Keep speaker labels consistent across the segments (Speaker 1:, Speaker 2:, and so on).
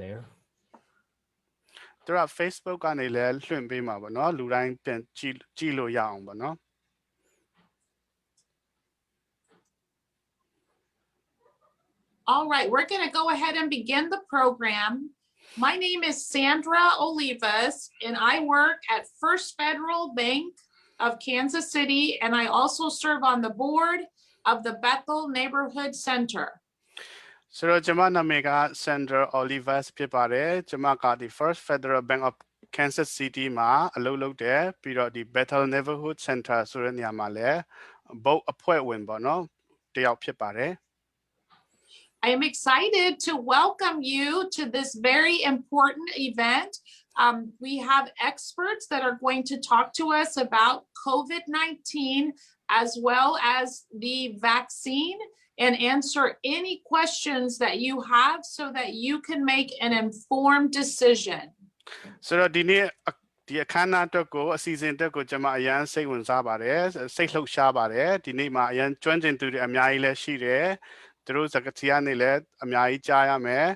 Speaker 1: there.
Speaker 2: သူက Facebook ကနေလည်းလွှင့်ပေးမှာပေါ့နော်လူတိုင်းပြန်ကြည့်လို့ရအောင်ပေါ့နော်
Speaker 3: All right, we're going to go ahead and begin the program. My name is Sandra Olivas, and I work at First Federal Bank of Kansas City, and I also serve on the board of the Bethel Neighborhood Center.
Speaker 2: ဆိုတော့ကျွန်မနာမည်က Sandra Olivas ဖြစ်ပါတယ်ကျွန်မကဒီ First Federal Bank of Kansas City မှာအလုပ်လုပ်တယ်ပြီးတော့ဒီ Bethel Neighborhood Center ဆိုတဲ့နေရာမှာလည်းဘုတ်အဖွဲ့ဝင်ပေါ့နော်တယောက်ဖြစ်ပါတယ်
Speaker 3: I am excited to welcome you to this very important event. We have experts that are going to talk to us about COVID-19 as well as the vaccine and answer any questions that you have so that you can make an informed decision.
Speaker 2: ဆိုတော့ဒီနေ့ဒီအခမ်းအနားအတွက်ကိုအစီအစဉ်အတွက်ကိုကျွန်မအရန်စိတ်ဝင်စားပါတယ်စိတ်လှုပ်ရှားပါတယ်ဒီနေ့မှာအရန်ကျွမ်းကျင်သူတွေအများကြီးလည်းရှိတယ်သူတို့စကားစီကနေလည်းအများကြီးကြားရမယ်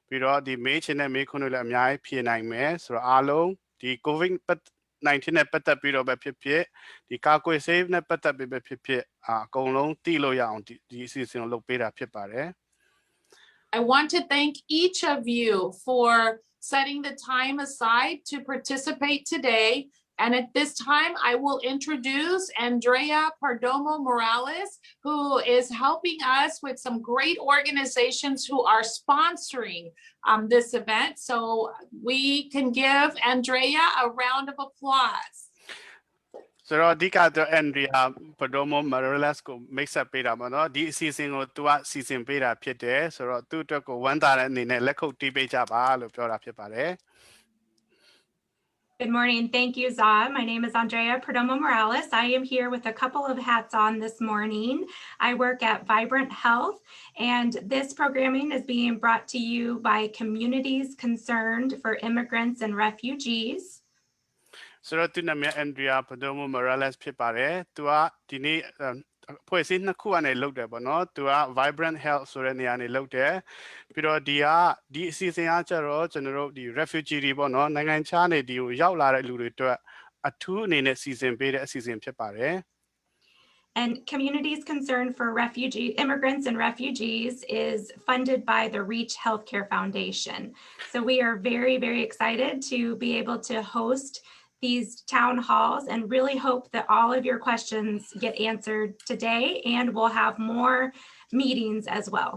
Speaker 2: ပြီးတော့ဒီမေးချင်တဲ့မေးခွန်းတွေလည်းအများကြီးဖြေနိုင်မယ်ဆိုတော့အားလုံးဒီ COVID-19 နဲ့ပတ်သက်ပြီးတော့ပဲဖြစ်ဖြစ်ဒီကာကွယ်ဆေးနဲ့ပတ်သက်ပြီးပဲဖြစ်ဖြစ်အကုန်လုံးသိလို့ရအောင်ဒီအစီအစဉ်ကိုလုပ်ပေးတာဖြစ်ပါတယ်
Speaker 3: I want to thank each of you for setting the time aside to participate today. And at this time, I will introduce Andrea Perdomo Morales, who is helping us with some great organizations who are sponsoring this event. So we can give Andrea a round of applause.
Speaker 2: ဆိုတော့အဓိကတော့ Andrea Perdomo Morales ကို mix up ပေးတာပေါ့နော်ဒီအစီအစဉ်ကိုသူကစီစဉ်ပေးတာဖြစ်တယ်ဆိုတော့သူ့အတွက်ကိုဝမ်းသာတဲ့အနေနဲ့လက်ခုပ်တီးပေးကြပါလို့ပြောတာဖြစ်ပါတယ်
Speaker 4: Good morning. Thank you, Za. My name is Andrea Perdomo Morales. I am here with a couple of hats on this morning. I work at Vibrant Health, and this programming is being brought to you by communities concerned for immigrants and refugees.
Speaker 2: ဆိုတော့သူနာမည် Andrea Perdomo Morales ဖြစ်ပါတယ်သူကဒီနေ့ဖွဲ့စည်းနှစ်ခုကနေလုပ်တယ်ပေါ့နော်သူက Vibrant Health ဆိုတဲ့နေရာနေလုပ်တယ်ပြီးတော့ဒီအစီအစဉ်အားကျတော့ကျွန်တော်တို့ဒီ refugee တွေပေါ့နော်နိုင်ငံခြားနေဒီကိုရောက်လာတဲ့လူတွေအတွက်အထူးအနေနဲ့စီစဉ်ပေးတဲ့အစီအစဉ်ဖြစ်ပါတယ်
Speaker 4: And Communities Concerned for Immigrants and Refugees is funded by the Reach Healthcare Foundation. So we are very, very excited to be able to host these town halls and really hope that all of your questions get answered today, and we'll have more meetings as well.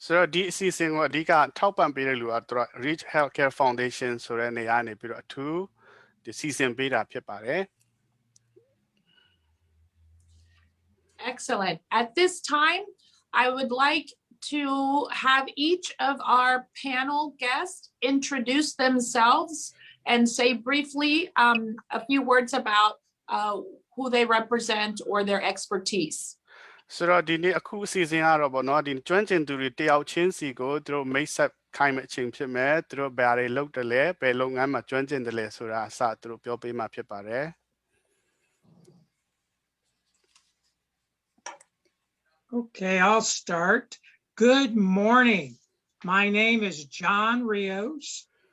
Speaker 2: Soဒီအစီအစဉ်ကိုအဓိကထောက်ပံ့ပေးတဲ့လူကသူက Reach Healthcare Foundation ဆိုတဲ့နေရာနေပြီးတော့အထူးဒီစီစဉ်ပေးတာဖြစ်ပါတယ်
Speaker 3: Excellent. At this time, I would like to have each of our panel guests introduce themselves and say briefly a few words about who they represent or their expertise.
Speaker 2: ဆိုတော့ဒီနေ့အခုအစီအစဉ်ကတော့ပေါ့နော်ဒီကျွမ်းကျင်သူတွေတယောက်ချင်းစီကိုသူတို့မိတ်ဆက်ခိုင်းမဲ့အချိန်ဖြစ်မယ်သူတို့ဘယ်တွေလုပ်တယ်လဲဘယ်လုပ်ငန်းမှာကျွမ်းကျင်တယ်လဲဆိုတာအစသူတို့ပြောပေးမှာဖြစ်ပါတယ်
Speaker 5: Okay, I'll start. Good morning. My name is John Rios.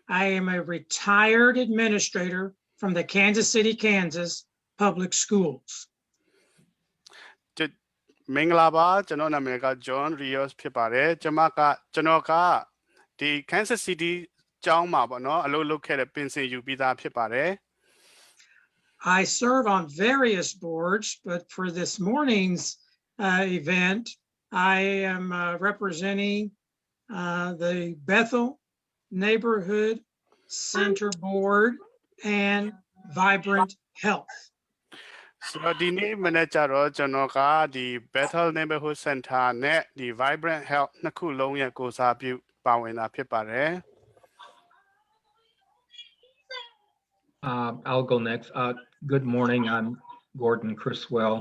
Speaker 5: I am a retired administrator from the Kansas City, Kansas Public Schools.
Speaker 2: မင်္ဂလာပါကျွန်တော်နာမည်က John Rios ဖြစ်ပါတယ်ကျွန်တော်ကဒီ Kansas City ကျောင်းမှာပေါ့နော်အလုပ်လုပ်ခဲ့တဲ့ပင်စင်ယူပြီးသားဖြစ်ပါတယ်
Speaker 5: I serve on various boards, but for this morning's event, I am representing the Bethel Neighborhood Center Board and Vibrant Health.
Speaker 2: ဆိုတော့ဒီနေ့မနေ့ကျတော့ကျွန်တော်ကဒီ Bethel Neighborhood Center နဲ့ဒီ Vibrant Health နှစ်ခုလုံးရဲ့ကိုစားပြုပါဝင်တာဖြစ်ပါတယ်
Speaker 6: I'll go next. Good morning. I'm Gordon Criswell.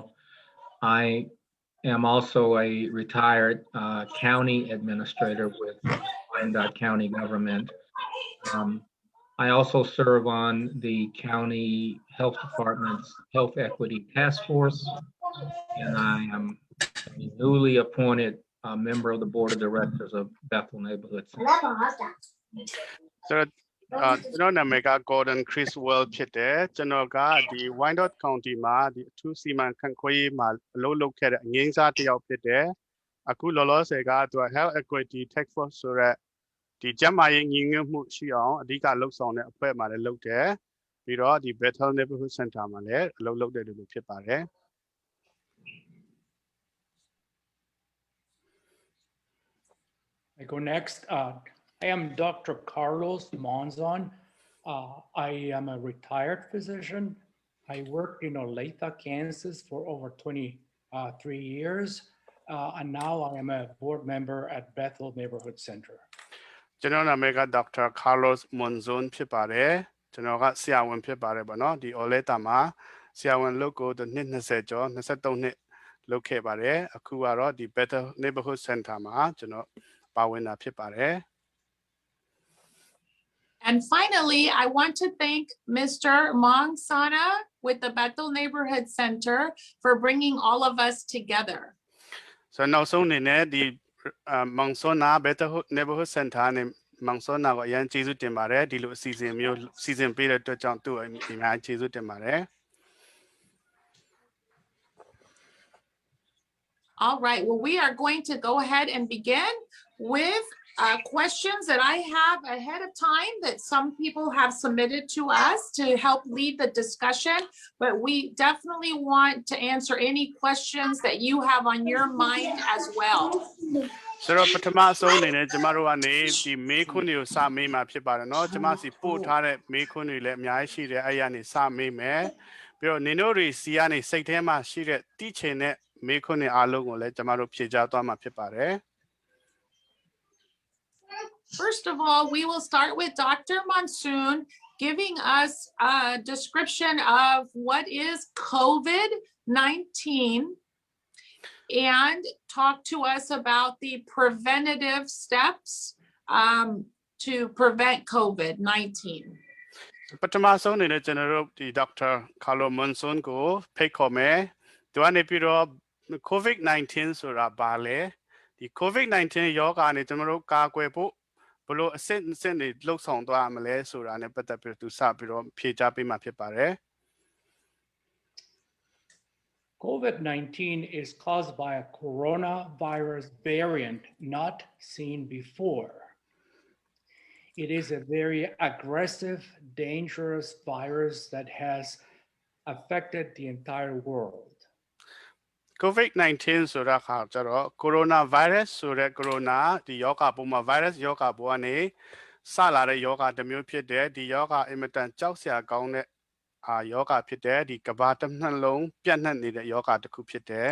Speaker 6: I am also a retired county administrator with Wyandotte County government. I also serve on the county health department's health equity task force, and I am a newly appointed member of the board of directors of Bethel Neighborhood Center.
Speaker 2: ဆိုတော့ကျွန်တော်နာမည်က Gordon Criswell ဖြစ်တယ်ကျွန်တော်ကဒီ Wyandotte County မှာဒီအထူးစီမံခန့်ခွဲရေးမှာအလုပ်လုပ်ခဲ့တဲ့အငင်းစားတစ်ယောက်ဖြစ်တယ်အခုလောလောဆယ်ကသူက Health Equity Task Force ဆိုရက်ဒီကျန်းမာရေးညီညွတ်မှုရှိအောင်အဓိကလှုပ်ဆောင်တဲ့အဖွဲ့မှာလည်းလုပ်တယ်ပြီးတော့ဒီ Bethel Neighborhood Center မှာလည်းအလုပ်လုပ်တဲ့လူဖြစ်ပါတယ်
Speaker 1: I go next. I am Dr. Carlos Monzon. I am a retired physician. I worked in Olathe, Kansas for over 23 years. And now I am a board member at Bethel Neighborhood Center.
Speaker 2: ကျွန်တော်နာမည်က Dr. Carlos Monzon ဖြစ်ပါတယ်ကျွန်တော်ကဆရာဝန်ဖြစ်ပါတယ်ဗောနော်ဒီ Olathe မှာဆရာဝန်လုပ်ကိုနှစ်20ကျော်23နှစ်လုပ်ခဲ့ပါတယ်အခုကတော့ဒီ Bethel Neighborhood Center မှာကျွန်တော်ပါဝင်တာဖြစ်ပါတယ်
Speaker 3: And finally, I want to thank Mr. Mong Sana with the Bethel Neighborhood Center for bringing all of us together.
Speaker 2: So နောက်ဆုံးအနေနဲ့ဒီမောင်စောနာ Bethel Neighborhood Center နဲ့မောင်စောနာကိုအရင်ကျေးဇူးတင်ပါတယ်ဒီလိုအစီအစဉ်မျိုးစီစဉ်ပေးတဲ့အတွက်ကြောင့်သူ့အများကြီးကျေးဇူးတင်ပါတယ်
Speaker 3: All right, well, we are going to go ahead and begin with questions that I have ahead of time that some people have submitted to us to help lead the discussion, but we definitely want to answer any questions that you have on your mind as well.
Speaker 2: ဆိုတော့ပထမဆုံးအနေနဲ့ကျမတို့ကနေဒီမေးခွန်းတွေကိုစမေးမှာဖြစ်ပါတယ်เนาะကျမစီပို့ထားတဲ့မေးခွန်းတွေလည်းအများကြီးရှိတယ်အဲ့ရနေစမေးမယ်ပြီးတော့နင်တို့တွေစီကနေစိတ်ထဲမှာရှိတဲ့တိချင်တဲ့မေးခွန်းတွေအားလုံးကိုလည်းကျမတို့ဖြေကြားသွားမှာဖြစ်ပါတယ်
Speaker 3: First of all, we will start with Dr. Monsoon giving us a description of what is COVID-19 and talk to us about the preventative steps to prevent COVID-19.
Speaker 2: ပထမဆုံးအနေနဲ့ကျွန်တော်တို့ဒီ Dr. Carlo Monson ကိုဖိတ်ခေါ်မယ်သူကနေပြီးတော့ COVID-19 ဆိုတာဘာလဲဒီ COVID-19 ရောဂါနဲ့ကျွန်တော်တို့ကာကွယ်ဖို့ဘလို့အစစ်အစစ်တွေလှုပ်ဆောင်သွားရမလဲဆိုတာနဲ့ပတ်သက်ပြီးသူစပြီးတော့ဖြေကြားပေးမှာဖြစ်ပါတယ်
Speaker 1: COVID-19 is caused by a coronavirus variant not seen before. It is a very aggressive, dangerous virus that has affected the entire world.
Speaker 2: COVID-19 ဆိုတာခါကျတော့ coronavirus ဆိုတဲ့ corona ဒီယောဂပိုးမှာ virus ယောဂပိုးကနေစလာတဲ့ယောဂတစ်မျိုးဖြစ်တယ်ဒီယောဂအင်မတန်ကြောက်စရာကောင်းတဲ့ယောဂဖြစ်တယ်ဒီကဘာတစ်နှလုံးပြန့်နှံ့နေတဲ့ယောဂတစ်ခုဖြစ်တယ်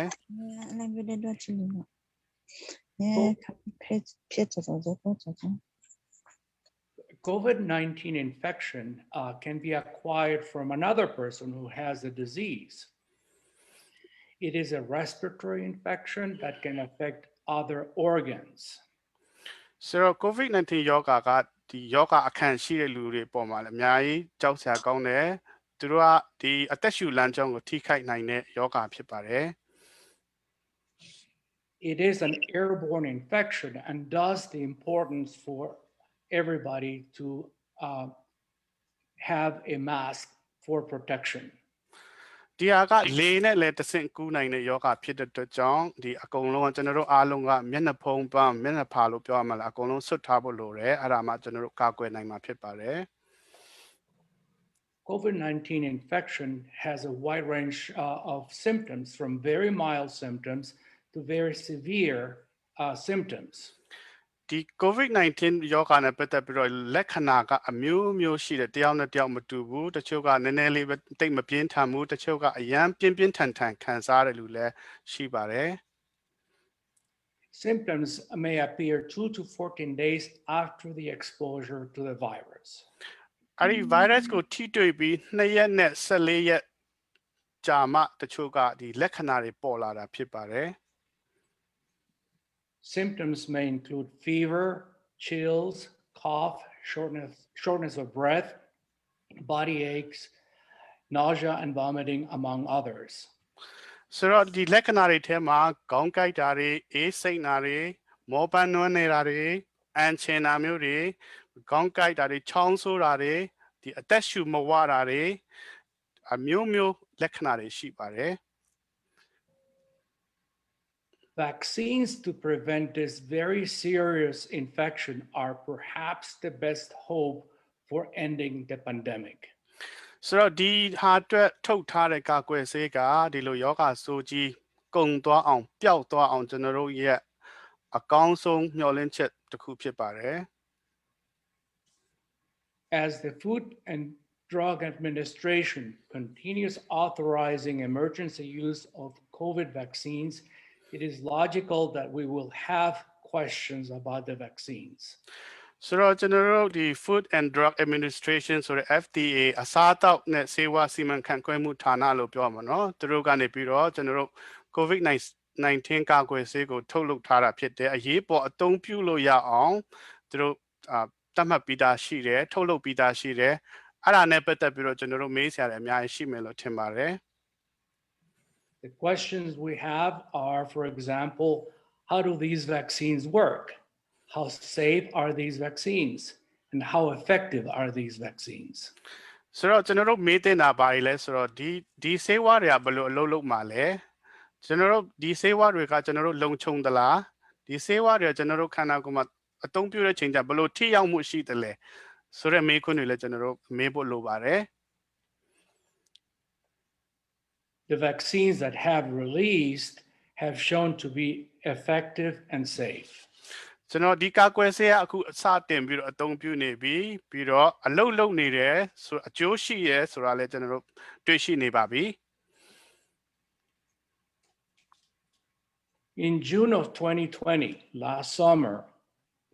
Speaker 1: COVID-19 infection can be acquired from another person who has the disease. It is a respiratory infection that can affect other organs.
Speaker 2: So COVID-19 ယောဂကဒီယောဂအခန့်ရှိတဲ့လူတွေပေါ်မှာလည်းအများကြီးကြောက်စရာကောင်းတယ်သူတို့ကဒီအသက်ရှူလမ်းကြောင်းကိုထိခိုက်နိုင်တဲ့ယောဂဖြစ်ပါတယ်
Speaker 1: It is an airborne infection and thus the importance for everybody to have a mask for protection.
Speaker 2: ဒီဟာကလေနဲ့လည်းတဆင့်ကူးနိုင်တဲ့ယောဂဖြစ်တဲ့အတွက်ကြောင့်ဒီအကုန်လုံးကကျွန်တော်တို့အားလုံးကမျက်နှာဖုံးပန်းမျက်နှာဖာလို့ပြောရမှာလားအကုန်လုံးဆွတ်ထားဖို့လိုတယ်အဲ့ဒါမှကျွန်တော်တို့ကာကွယ်နိုင်မှာဖြစ်ပါတယ်
Speaker 1: COVID-19 infection has a wide range of symptoms from very mild symptoms to very severe symptoms.
Speaker 2: ဒီ COVID-19 ယောဂနဲ့ပတ်သက်ပြီးတော့လက္ခဏာကအမျိုးမျိုးရှိတယ်တယောက်နဲ့တယောက်မတူဘူးတချို့ကနည်းနည်းလေးပဲတိတ်မပြင်းထန်ဘူးတချို့ကအရန်ပြင်းပြင်းထန်ထန်ခံစားရတဲ့လူလည်းရှိပါတယ်
Speaker 1: Symptoms may appear 2 to 14 days after the exposure to the virus.
Speaker 2: အဲ့ဒီ virus ကိုထိတွေ့ပြီး2ရက်နဲ့14ရက်ကြာမှတချို့ကဒီလက္ခဏာတွေပေါ်လာတာဖြစ်ပါတယ်
Speaker 1: Symptoms may include fever, chills, cough, shortness of breath, body aches, nausea and vomiting, among others.
Speaker 2: ဆိုတော့ဒီလက္ခဏာတွေထဲမှာခေါင်းကိုက်တာတွေအေးစိမ့်တာတွေမောပန်းနွမ်းနေတာတွေအန်ချင်တာမျိုးတွေ ခေါင်းကိုက်တာတွေချောင်းဆိုးတာတွေဒီအသက်ရှူမဝတာတွေအမျိုးမျိုးလက္ခဏာတွေရှိပါတယ်
Speaker 1: Vaccines to prevent this very serious infection are perhaps the best hope for ending the pandemic.
Speaker 2: ဆိုတော့ဒီဟာအတွက်ထုတ်ထားတဲ့ကာကွယ်ဆေးကဒီလိုယောဂဆိုးကြီးကုံသွားအောင်ပျောက်သွားအောင်ကျွန်တော်တို့ရဲ့အကောင်းဆုံးမျှော်လင့်ချက်တစ်ခုဖြစ်ပါတယ်
Speaker 1: As the Food and Drug Administration continues authorizing emergency use of COVID vaccines, it is logical that we will have questions about the vaccines.
Speaker 2: ဆိုတော့ကျွန်တော်တို့ဒီ Food and Drug Administration ဆိုတဲ့ FDA အစားအသောက်နဲ့ဆေးဝါးစီမံခန့်ခွဲမှုဌာနလို့ပြောမှာเนาะသူတို့ကနေပြီးတော့ကျွန်တော်တို့ COVID-19 ကာကွယ်ဆေးကိုထုတ်လုပ်ထားတာဖြစ်တယ်အရေးပေါ်အသုံးပြုလို့ရအောင်သူတို့သတ်မှတ်ပြီးသားရှိတယ်ထုတ်လုပ်ပြီးသားရှိတယ်အဲ့ဒါနဲ့ပတ်သက်ပြီးတော့ကျွန်တော်တို့မေးစရာတွေအများကြီးရှိမယ်လို့ထင်ပါတယ်
Speaker 1: The questions we have are, for example, how do these vaccines work? How safe are these vaccines? And how effective are these vaccines?
Speaker 2: ဆိုတော့ကျွန်တော်တို့မေးတင်တာဘာတွေလဲဆိုတော့ဒီဆေးဝါးတွေကဘယ်လိုအလုပ်လုပ်မှာလဲကျွန်တော်တို့ဒီဆေးဝါးတွေကကျွန်တော်တို့လုံခြုံသလားဒီဆေးဝါးတွေကကျွန်တော်တို့ခန္ဓာကိုယ်မှာအသုံးပြုတဲ့ချိန်ကျဘယ်လိုထိရောက်မှုရှိတယ်လဲဆိုတဲ့မေးခွန်းတွေလည်းကျွန်တော်တို့မေးဖို့လိုပါတယ်
Speaker 1: The vaccines that have released have shown to be effective and safe.
Speaker 2: ကျွန်တော်ဒီကာကွယ်ဆေးကအခုအစတင်ပြီးတော့အသုံးပြုနေပြီပြီးတော့အလုပ်လုပ်နေတယ်ဆိုအကျိုးရှိရဲဆိုတာလည်းကျွန်တော်တို့တွေ့ရှိနေပါပြီ
Speaker 1: In June of 2020, last summer,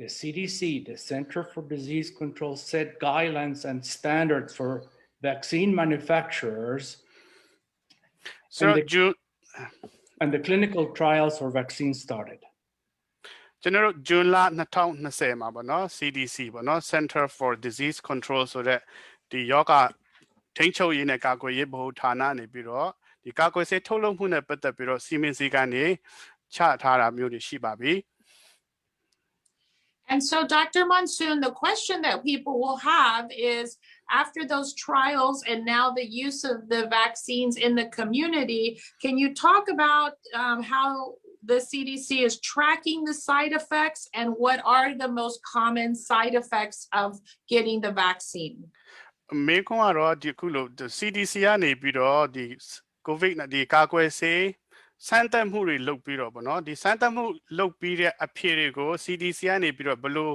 Speaker 1: the CDC, the Center for Disease Control, set guidelines and standards for vaccine manufacturers
Speaker 2: so June
Speaker 1: and the clinical trials for vaccines started.
Speaker 2: ကျွန်တော်တို့ June လ2020မှာပေါ့နော် CDC ပေါ့နော် Center for Disease Control ဆိုတဲ့ဒီယောဂထိန်းချုပ်ရေးနဲ့ကာကွယ်ရေးဗဟိုဌာနနေပြီးတော့ဒီကာကွယ်ဆေးထုတ်လုပ်မှုနဲ့ပတ်သက်ပြီးတော့စီမင်းစည်းကမ်းတွေချထားတာမျိုးတွေရှိပါပြီ
Speaker 3: And so, Dr. Monsoon, the question that people will have is, after those trials and now the use of the vaccines in the community, can you talk about how the CDC is tracking the side effects and what are the most common side effects of getting the vaccine?
Speaker 2: မေကွန်ကတော့ဒီခုလို့ CDC ကနေပြီးတော့ဒီ COVID ဒီကာကွယ်ဆေးစမ်းသပ်မှုတွေလုပ်ပြီးတော့ဗောနော်ဒီစမ်းသပ်မှုလုပ်ပြီးတဲ့အဖြေတွေကို CDC ကနေပြီးတော့ဘယ်လို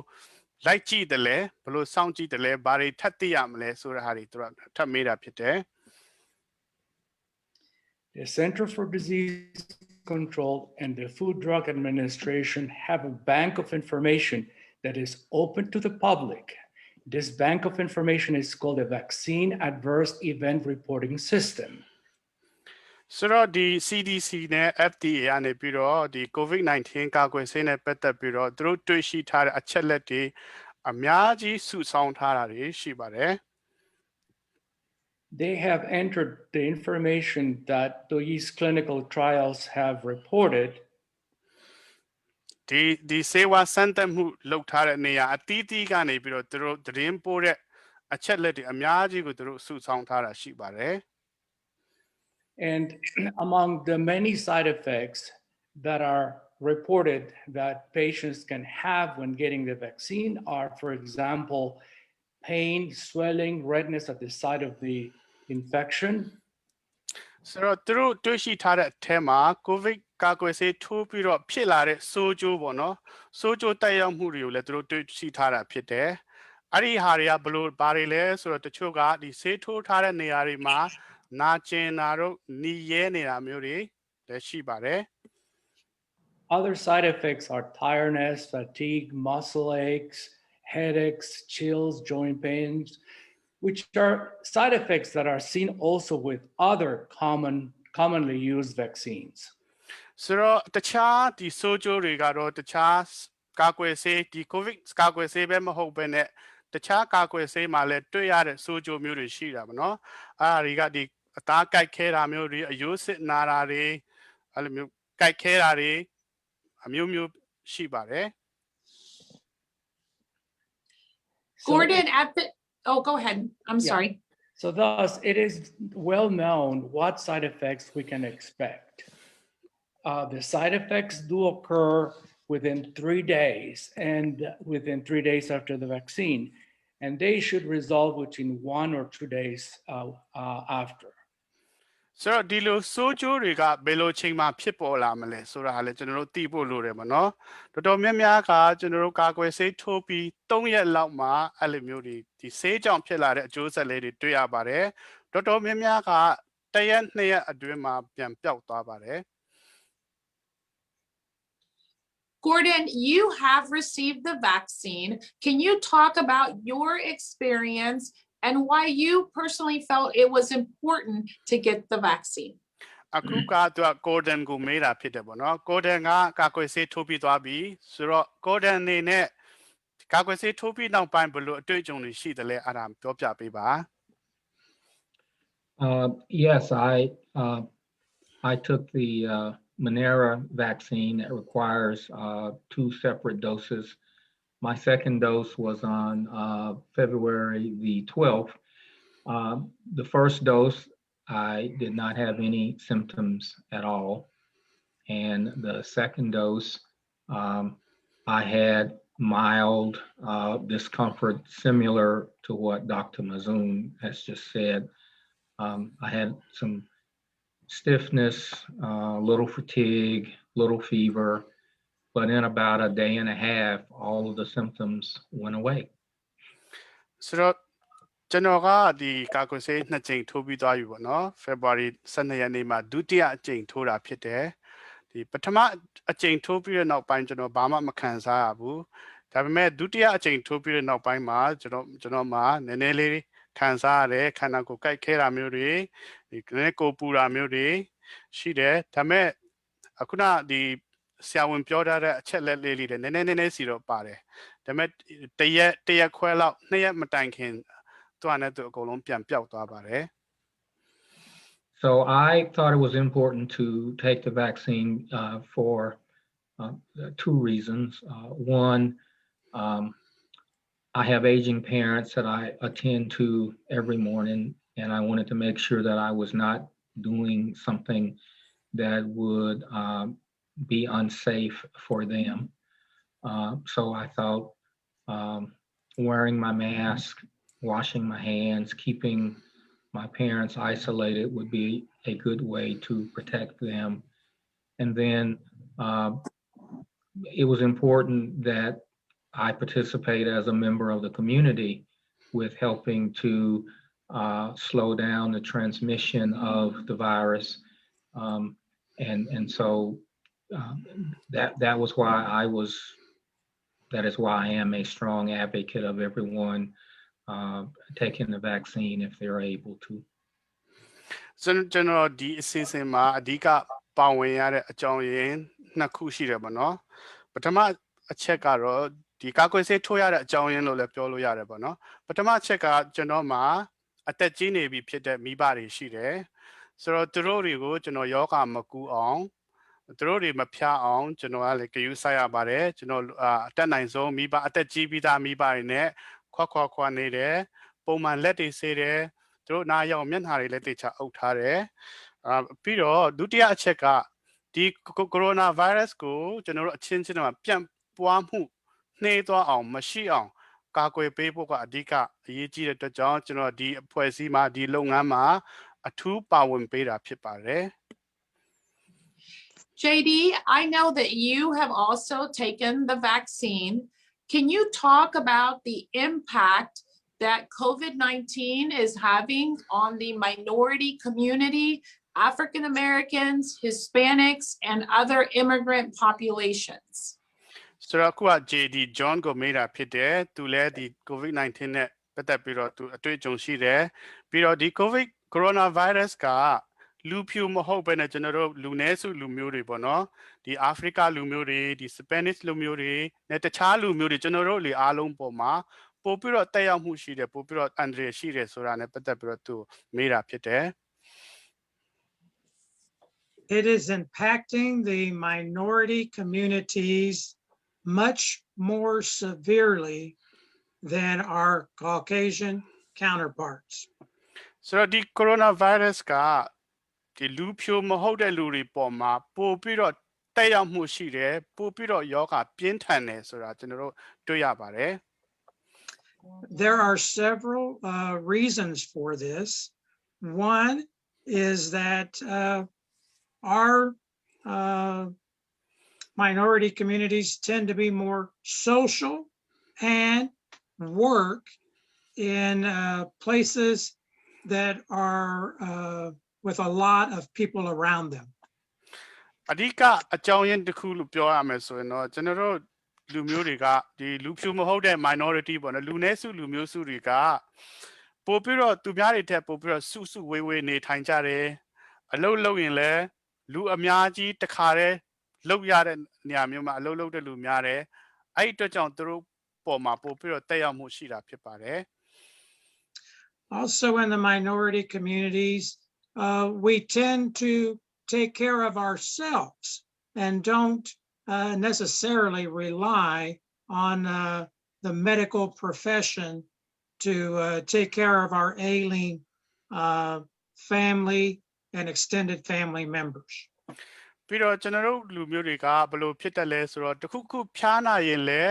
Speaker 2: လိုက်ကြည့်တယ်လဲဘယ်လိုစောင့်ကြည့်တယ်လဲဘာတွေထပ်သိရမလဲဆိုတဲ့ဟာတွေသူကထပ်မေးတာဖြစ်တယ်
Speaker 1: The Center for Disease Control and the Food Drug Administration have a bank of information that is open to the public. This bank of information is called a Vaccine Adverse Event Reporting System.
Speaker 2: ဆိုတော့ဒီ CDC နဲ့ FDA ကနေပြီးတော့ဒီ COVID-19 ကာကွယ်ဆေးနဲ့ပတ်သက်ပြီးတော့သူတို့တွေ့ရှိထားတဲ့အချက်လက်တွေအများကြီးစုဆောင်းထားတာတွေရှိပါတယ်
Speaker 1: They have entered the information that these clinical trials have reported.
Speaker 2: ဒီဆေးဝါးစမ်းသပ်မှုလုပ်ထားတဲ့နေရာအသီးသီးကနေပြီးတော့သူတို့သတင်းပို့တဲ့အချက်လက်တွေအများကြီးကိုသူတို့စုဆောင်းထားတာရှိပါတယ်
Speaker 1: And among the many side effects that are reported that patients can have when getting the vaccine are, for example, pain, swelling, redness at the site of the infection.
Speaker 2: ဆိုတော့သူတို့တွေ့ရှိထားတဲ့အထက်မှာ COVID ကာကွယ်ဆေးထိုးပြီးတော့ဖြစ်လာတဲ့ဆိုးကျိုးပေါ့နော်ဆိုးကျိုးတက်ရောက်မှုတွေကိုလည်းသူတို့တွေ့ရှိထားတာဖြစ်တယ်အဲ့ဒီဟာတွေကဘလို့ဘာတွေလဲဆိုတော့တချို့ကဒီဆေးထိုးထားတဲ့နေရာတွေမှာနာကျင်တာတို့နီရဲနေတာမျိုးတွေလည်းရှိပါတယ်
Speaker 1: Other side effects are tiredness, fatigue, muscle aches, headaches, chills, joint pains, which are side effects that are seen also with other commonly used vaccines.
Speaker 2: ဆိုတော့တခြားဒီဆိုးကျိုးတွေကတော့တခြားကာကွယ်ဆေးဒီ COVID ကာကွယ်ဆေးပဲမဟုတ်ဘဲနဲ့တခြားကာကွယ်ဆေးမှာလည်းတွေ့ရတဲ့ဆိုးကျိုးမျိုးတွေရှိတာပေါ့နော်အဲ့ဒါတွေကဒီအသားကိုက်ခဲတာမျိုးတွေအယိုးစစ်နာတာတွေအဲ့လိုမျိုးကိုက်ခဲတာတွေအမျိုးမျိုးရှိပါတယ်
Speaker 1: So
Speaker 3: Gordon, oh, go ahead. I'm
Speaker 1: Yeah.
Speaker 3: sorry.
Speaker 1: So thus, it is well known what side effects we can expect. The side effects do occur within 3 days and within 3 days after the vaccine, and they should resolve within 1 or 2 days after.
Speaker 2: ဆိုတော့ဒီလိုစိုးကျိုးတွေကဘယ်လိုချိန်မှဖြစ်ပေါ်လာမလဲဆိုတာဟာလည်းကျွန်တော်တို့သိဖို့လိုတယ်ပေါ့နော်တော်တော်များများကကျွန်တော်တို့ကာကွယ်ဆေးထိုးပြီး3ရက်လောက်မှအဲ့လိုမျိုးဒီဆေးကြောင့်ဖြစ်လာတဲ့အကျိုးဆက်လေးတွေတွေ့ရပါတယ်တော်တော်များများက1ရက်2ရက်အတွင်းမှာပြန်ပျောက်သွားပါတယ်
Speaker 3: Gordon, you have received the vaccine. Can you talk about your experience and why you personally felt it was important to get the vaccine?
Speaker 2: အခုကသူက Gordon ကိုမေးတာဖြစ်တယ်ပေါ့နော် Gordon ကကာကွယ်ဆေးထိုးပြီးသွားပြီဆိုတော့ Gordon အနေနဲ့ကာကွယ်ဆေးထိုးပြီးနောက်ပိုင်းဘယ်လိုအတွေ့အကြုံတွေရှိတယ်လဲအဲ့ဒါပြောပြပေးပါ
Speaker 6: Yes, I took the Monera vaccine that requires 2 separate doses. My second dose was on February the 12th. The first dose, I did not have any symptoms at all. And the second dose, I had mild discomfort similar to what Dr. Mazoon has just said. I had some stiffness, little fatigue, little fever, but in about a day and a half, all of the symptoms went away.
Speaker 2: ဆိုတော့ကျွန်တော်ကဒီကာကွယ်ဆေး2ကြိမ်ထိုးပြီးသွားပြီပေါ့နော် February 12ရက်နေ့မှာဒုတိယအကြိမ်ထိုးတာဖြစ်တယ်ဒီပထမအကြိမ်ထိုးပြီးတဲ့နောက်ပိုင်းကျွန်တော်ဘာမှမခံစားရဘူးဒါပေမဲ့ဒုတိယအကြိမ်ထိုးပြီးတဲ့နောက်ပိုင်းမှာကျွန်တော်မှာနည်းနည်းလေးခံစားရတယ်ခန္ဓာကိုယ်ကိုက်ခဲတာမျိုးတွေဒီနည်းနည်းကိုပူတာမျိုးတွေရှိတယ်ဒါပေမဲ့အခုနဒီဆရာဝန်ပြောထားတဲ့အချက်လက်လေးတွေနည်းနည်းစီတော့ပါတယ်ဒါပေမဲ့တရက်ခွဲလောက်2ရက်မတိုင်ခင်သူ့အနေနဲ့သူအကုန်လုံးပြန်ပျောက်သွားပါတယ်
Speaker 6: So I thought it was important to take the vaccine for 2 reasons. One, I have aging parents that I attend to every morning, and I wanted to make sure that I was not doing something that would be unsafe for them. So I thought wearing my mask, washing my hands, keeping my parents isolated would be a good way to protect them. And then it was important that I participate as a member of the community with helping to slow down the transmission of the virus. And so that was why that is why I am a strong advocate of everyone taking the vaccine if they're able to.
Speaker 2: ကျွန်တော်ဒီအစီအစဉ်မှာအဓိကပါဝင်ရတဲ့အကြောင်းရင်း2ခုရှိတယ်ပေါ့နော်ပထမအချက်ကတော့ဒီကာကွယ်ဆေးထိုးရတဲ့အကြောင်းရင်းလို့လည်းပြောလို့ရတယ်ပေါ့နော်ပထမအချက်ကကျွန်တော်မှာအသက်ကြီးနေပြီဖြစ်တဲ့မိဘတွေရှိတယ်ဆိုတော့သူတို့တွေကိုကျွန်တော်ယောဂမကူအောင်သူတို့တွေမဖျားအောင်ကျွန်တော်ကလည်းဂရုစိုက်ရပါတယ်ကျွန်တော်အတက်နိုင်ဆုံးမိဘအသက်ကြီးပြီးသားမိဘတွေနဲ့ခွာနေတယ်ပုံမှန်လက်တွေဆေးတယ်သူတို့နားရောက်မျက်နှာတွေလည်းတိတ်ချအုပ်ထားတယ်ပြီးတော့ဒုတိယအချက်ကဒီကိုရိုနာဗိုင်းရပ်စ်ကိုကျွန်တော်တို့အချင်းချင်းမှာပြန့်ပွားမှုနှေးသွားအောင်မရှိအောင်ကာကွယ်ပေးဖို့ကအဓိကအရေးကြီးတဲ့အတွက်ကြောင့်ကျွန်တော်ဒီအဖွဲ့အစည်းမှာဒီလုပ်ငန်းမှာအထူးပါဝင်ပေးတာဖြစ်ပါတယ်
Speaker 3: JD, I know that you have also taken the vaccine. Can you talk about the impact that COVID-19 is having on the minority community, African Americans, Hispanics, and other immigrant populations?
Speaker 2: ဆိုတော့အခုက JD John ကိုမေးတာဖြစ်တယ်သူလည်းဒီ COVID-19 နဲ့ပတ်သက်ပြီးတော့သူအတွေ့အကြုံရှိတယ်ပြီးတော့ဒီ coronavirus ကလူဖြူမဟုတ်ဘဲနဲ့ကျွန်တော်တို့လူနည်းစုလူမျိုးတွေပေါ့နော်ဒီအာဖရိကလူမျိုးတွေဒီ Spanish လူမျိုးတွေနဲ့တခြားလူမျိုးတွေကျွန်တော်တို့လေအားလုံးပေါ်မှာပို့ပြီးတော့တက်ရောက်မှုရှိတယ်ပို့ပြီးတော့အန္တရာယ်ရှိတယ်ဆိုတာနဲ့ပတ်သက်ပြီးတော့သူမေးတာဖြစ်တယ်
Speaker 5: It is impacting the minority communities much more severely than our Caucasian counterparts.
Speaker 2: ဆိုတော့ဒီ coronavirus ကဒီလူဖြိုမဟုတ်တဲ့လူတွေပေါ်မှာပို့ပြီးတော့တက်ရောက်မှုရှိတယ်ပို့ပြီးတော့ယောဂပြင်းထန်တယ်ဆိုတာကျွန်တော်တို့တွေ့ရပါတယ်
Speaker 5: There are several reasons for this. One is that our minority communities tend to be more social and work in places that are with a lot of people around them.
Speaker 2: အဓိကအကြောင်းရင်းတစ်ခုလို့ပြောရမယ်ဆိုရင်တော့ကျွန်တော်တို့လူမျိုးတွေကဒီလူဖြူမဟုတ်တဲ့ minority ပေါ့နော်လူနည်းစုလူမျိုးစုတွေကပို့ပြီးတော့သူများတွေထက်ပို့ပြီးတော့စုစုဝေးဝေးနေထိုင်ကြတယ်အလုပ်လုပ်ရင်လည်းလူအများကြီးတခါတည်းလုပ်ရတဲ့နေရာမျိုးမှာအလုပ်လုပ်တဲ့လူများတယ်အဲ့ဒီအတွက်ကြောင့်သူတို့ပေါ်မှာပို့ပြီးတော့တက်ရောက်မှုရှိတာဖြစ်ပါတယ်
Speaker 5: Also in the minority communities, we tend to take care of ourselves and don't necessarily rely on the medical profession to take care of our ailing family and extended family members.
Speaker 2: ပြီးတော့ကျွန်တော်တို့လူမျိုးတွေကဘယ်လိုဖြစ်တယ်လဲဆိုတော့တခုခုဖျားနာရင်လေ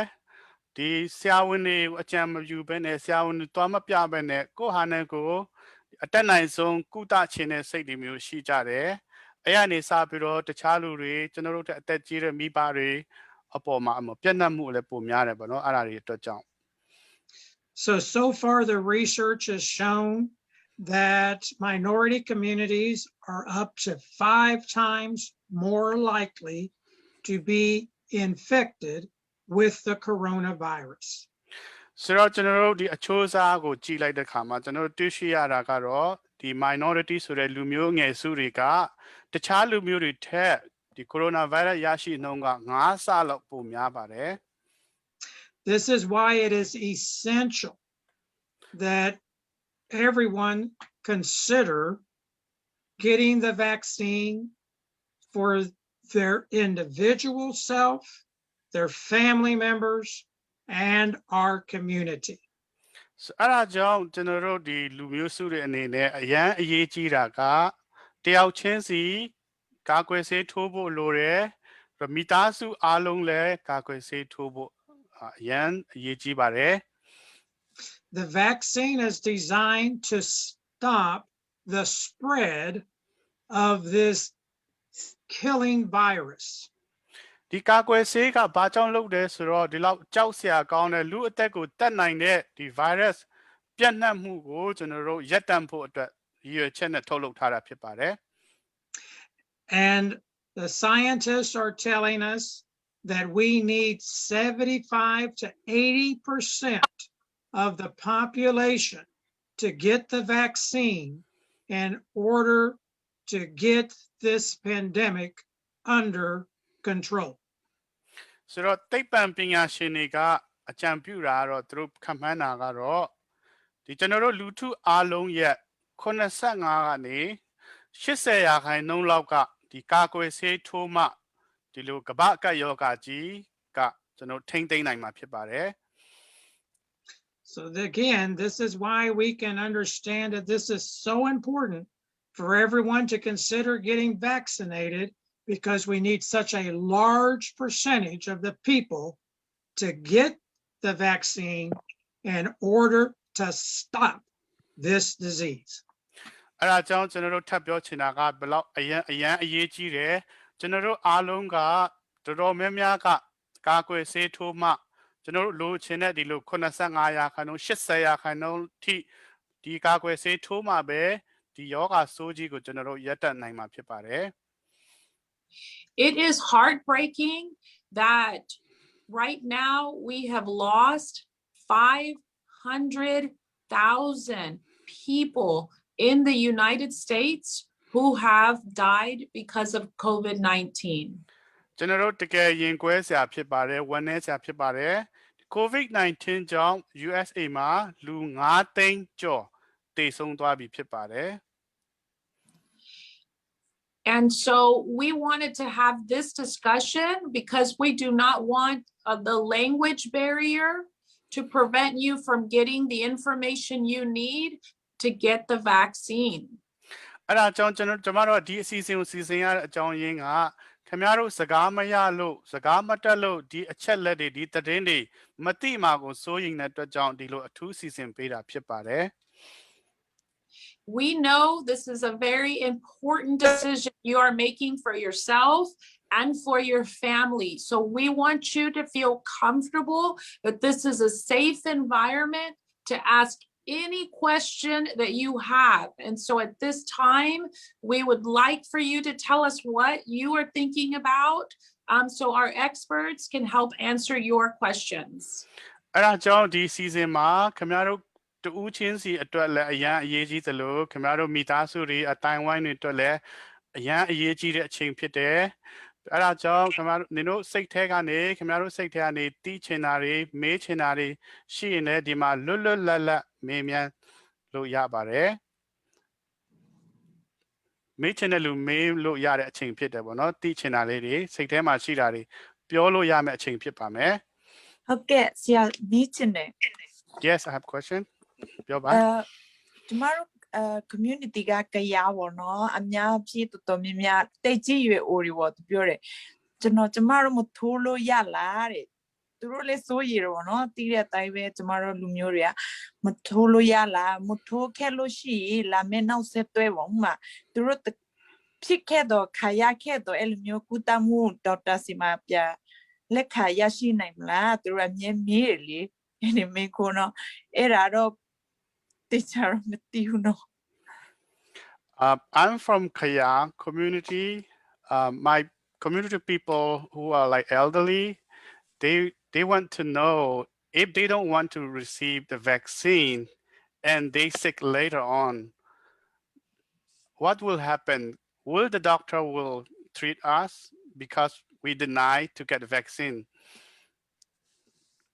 Speaker 2: ဒီဆရာဝန်တွေအကြံမပြုဘဲနဲ့ဆရာဝန်တွေသွားမပြဘဲနဲ့ကိုယ့်ဟာနဲ့ကိုယ်အတက်နိုင်ဆုံးကုသခြင်းနဲ့စိတ်တွေမျိုးရှိကြတယ်အဲ့ရနေစပြီးတော့တခြားလူတွေကျွန်တော်တို့အသက်ကြီးတဲ့မိဘတွေအပေါ်မှာပြည့်နှက်မှုလည်းပုံများတယ်ပေါ့နော်အဲ့ဒါတွေအတွက်ကြောင့်
Speaker 5: So far the research has shown that minority communities are up to 5 times more likely to be infected with the coronavirus.
Speaker 2: ဆိုတော့ကျွန်တော်တို့ဒီအချိုးအစားကိုကြည့်လိုက်တဲ့အခါမှာကျွန်တော်တို့တွေ့ရှိရတာကတော့ဒီ minority ဆိုတဲ့လူမျိုးငယ်စုတွေကတခြားလူမျိုးတွေထက်ဒီ coronavirus ရရှိနှုန်းက9ဆလောက်ပိုများပါတယ်
Speaker 5: This is why it is essential that everyone consider getting the vaccine for their individual self, their family members, and our community.
Speaker 2: အဲ့ဒါကြောင့်ကျွန်တော်တို့ဒီလူမျိုးစုတွေအနေနဲ့အရန်အရေးကြီးတာကတယောက်ချင်းစီကာကွယ်ဆေးထိုးဖို့လိုတယ်မိသားစုအားလုံးလည်းကာကွယ်ဆေးထိုးဖို့အရန်အရေးကြီးပါတယ်
Speaker 5: The vaccine is designed to stop the spread of this killing virus.
Speaker 2: ဒီကာကွယ်ဆေးကဘာကြောင့်လုပ်တယ်ဆိုတော့ဒီလောက်ကြောက်စရာကောင်းတဲ့လူအသက်ကိုတတ်နိုင်တဲ့ဒီ virus ပြန့်နှံ့မှုကိုကျွန်တော်တို့ရပ်တန့်ဖို့အတွက်ရည်ရွယ်ချက်နဲ့ထုတ်လုပ်ထားတာဖြစ်ပါတယ်
Speaker 5: And the scientists are telling us that we need 75 to 80% of the population to get the vaccine in order to get this pandemic under control.
Speaker 2: ဆိုတော့သိပ္ပံပညာရှင်တွေကအကြံပြုတာကတော့သူတို့ခန့်မှန်းတာကတော့ဒီကျွန်တော်တို့လူထုအားလုံးရဲ့85ကနေ80ရာခိုင်နှုန်းလောက်ကဒီကာကွယ်ဆေးထိုးမှဒီလိုကမ္ဘာ့ကပ်ရောဂါကြီးကကျွန်တော်ထိမ့်သိမ်းနိုင်မှာဖြစ်ပါတယ်
Speaker 5: So again, this is why we can understand that this is so important for everyone to consider getting vaccinated because we need such a large percentage of the people to get the vaccine in order to stop this disease.
Speaker 2: အဲ့ဒါကြောင့်ကျွန်တော်တို့ထပ်ပြောချင်တာကဘယ်လောက်အရန်အရေးကြီးတယ်ကျွန်တော်တို့အားလုံးကတော်တော်များများကကာကွယ်ဆေးထိုးမှကျွန်တော်တို့လိုချင်တဲ့ဒီလို85ရာခိုင်နှုန်း80ရာခိုင်နှုန်းထိဒီကာကွယ်ဆေးထိုးမှပဲဒီယောဂဆိုးကြီးကိုကျွန်တော်တို့ရပ်တန့်နိုင်မှာဖြစ်ပါတယ်
Speaker 3: It is heartbreaking that right now we have lost 500,000 people in the United States who have died because of COVID-19.
Speaker 2: ကျွန်တော်တို့တကယ်ရင်ကွဲစရာဖြစ်ပါတယ်ဝမ်းနည်းစရာဖြစ်ပါတယ် COVID-19 ကြောင့် USA မှာလူ9သိန်းကျော်တည်ဆုံသွားပြီဖြစ်ပါတယ်
Speaker 3: And so we wanted to have this discussion because we do not want the language barrier to prevent you from getting the information you need to get the vaccine.
Speaker 2: အဲ့ဒါကြောင့်ကျမတို့ဒီအစီအစဉ်ကိုစီစဉ်ရတဲ့အကြောင်းရင်းကခင်ဗျားတို့စကားမရလို့စကားမတက်လို့ဒီအချက်လက်တွေဒီသတင်းတွေမသိမှာကိုစိုးရိမ်တဲ့အတွက်ကြောင့်ဒီလိုအထူးစီစဉ်ပေးတာဖြစ်ပါတယ်
Speaker 3: We know this is a very important decision you are making for yourself and for your family. So we want you to feel comfortable that this is a safe environment to ask any question that you have. And so at this time, we would like for you to tell us what you are thinking about, so our experts can help answer your questions.
Speaker 2: အဲ့ဒါကြောင့်ဒီစီစဉ်မှာခင်ဗျားတို့တူးချင်းစီအတွက်လည်းအရန်အရေးကြီးသလိုခင်ဗျားတို့မိသားစုတွေအတိုင်းဝိုင်းတွေအတွက်လည်းအရန်အရေးကြီးတဲ့အချိန်ဖြစ်တယ်အဲ့ဒါကြောင့်ခင်ဗျားတို့နင်တို့စိတ်ထဲကနေခင်ဗျားတို့စိတ်ထဲကနေတီးချင်တာတွေမေးချင်တာတွေရှိရင်လည်းဒီမှာလွတ်လွတ်လပ်လပ်မေးမြန်းလို့ရပါတယ်မေးချင်တဲ့လူမေးလို့ရတဲ့အချိန်ဖြစ်တယ်ပေါ့နော်တီးချင်တာလေးတွေစိတ်ထဲမှာရှိတာတွေပြောလို့ရမယ့်အချိန်ဖြစ်ပါမယ်
Speaker 7: ဟုတ်ကဲ့ဆရာမေးချင်တယ်
Speaker 2: Yes I have a question ပြောပါ
Speaker 7: ကျမတို့community ကကြရပါတော့အများကြီးတော်တော်များများတိတ်ကြီးရွယ်အိုတွေပေါ့သူပြောတယ်ကျမတို့မထိုးလို့ရလားတဲ့သူတို့လည်းစိုးရိမ်တော့နော်တီးတဲ့အတိုင်းပဲကျမတို့လူမျိုးတွေကမထိုးလို့ရလားမထိုးခဲ့လို့ရှိရင်လာမယ့်နောက်ဆက်တွဲပေါ့မှာသူတို့ဖြစ်ခဲ့တော့ခါရခဲ့တော့အဲ့လိုမျိုးကုသမှုဒေါက်တာစီမပြလက်ခါရရှိနိုင်မလားသူတို့အမြဲမေးတယ်လေအဲ့ဒီမေးခွန်းတော့အဲ့ဒါတော့တိကျတော့မသိဘူးနော်
Speaker 2: I'm from Kaya community. My community people who are like elderly, they want to know if they don't want to receive the vaccine and they sick later on, what will happen? Will the doctor will treat us because we deny to get the vaccine?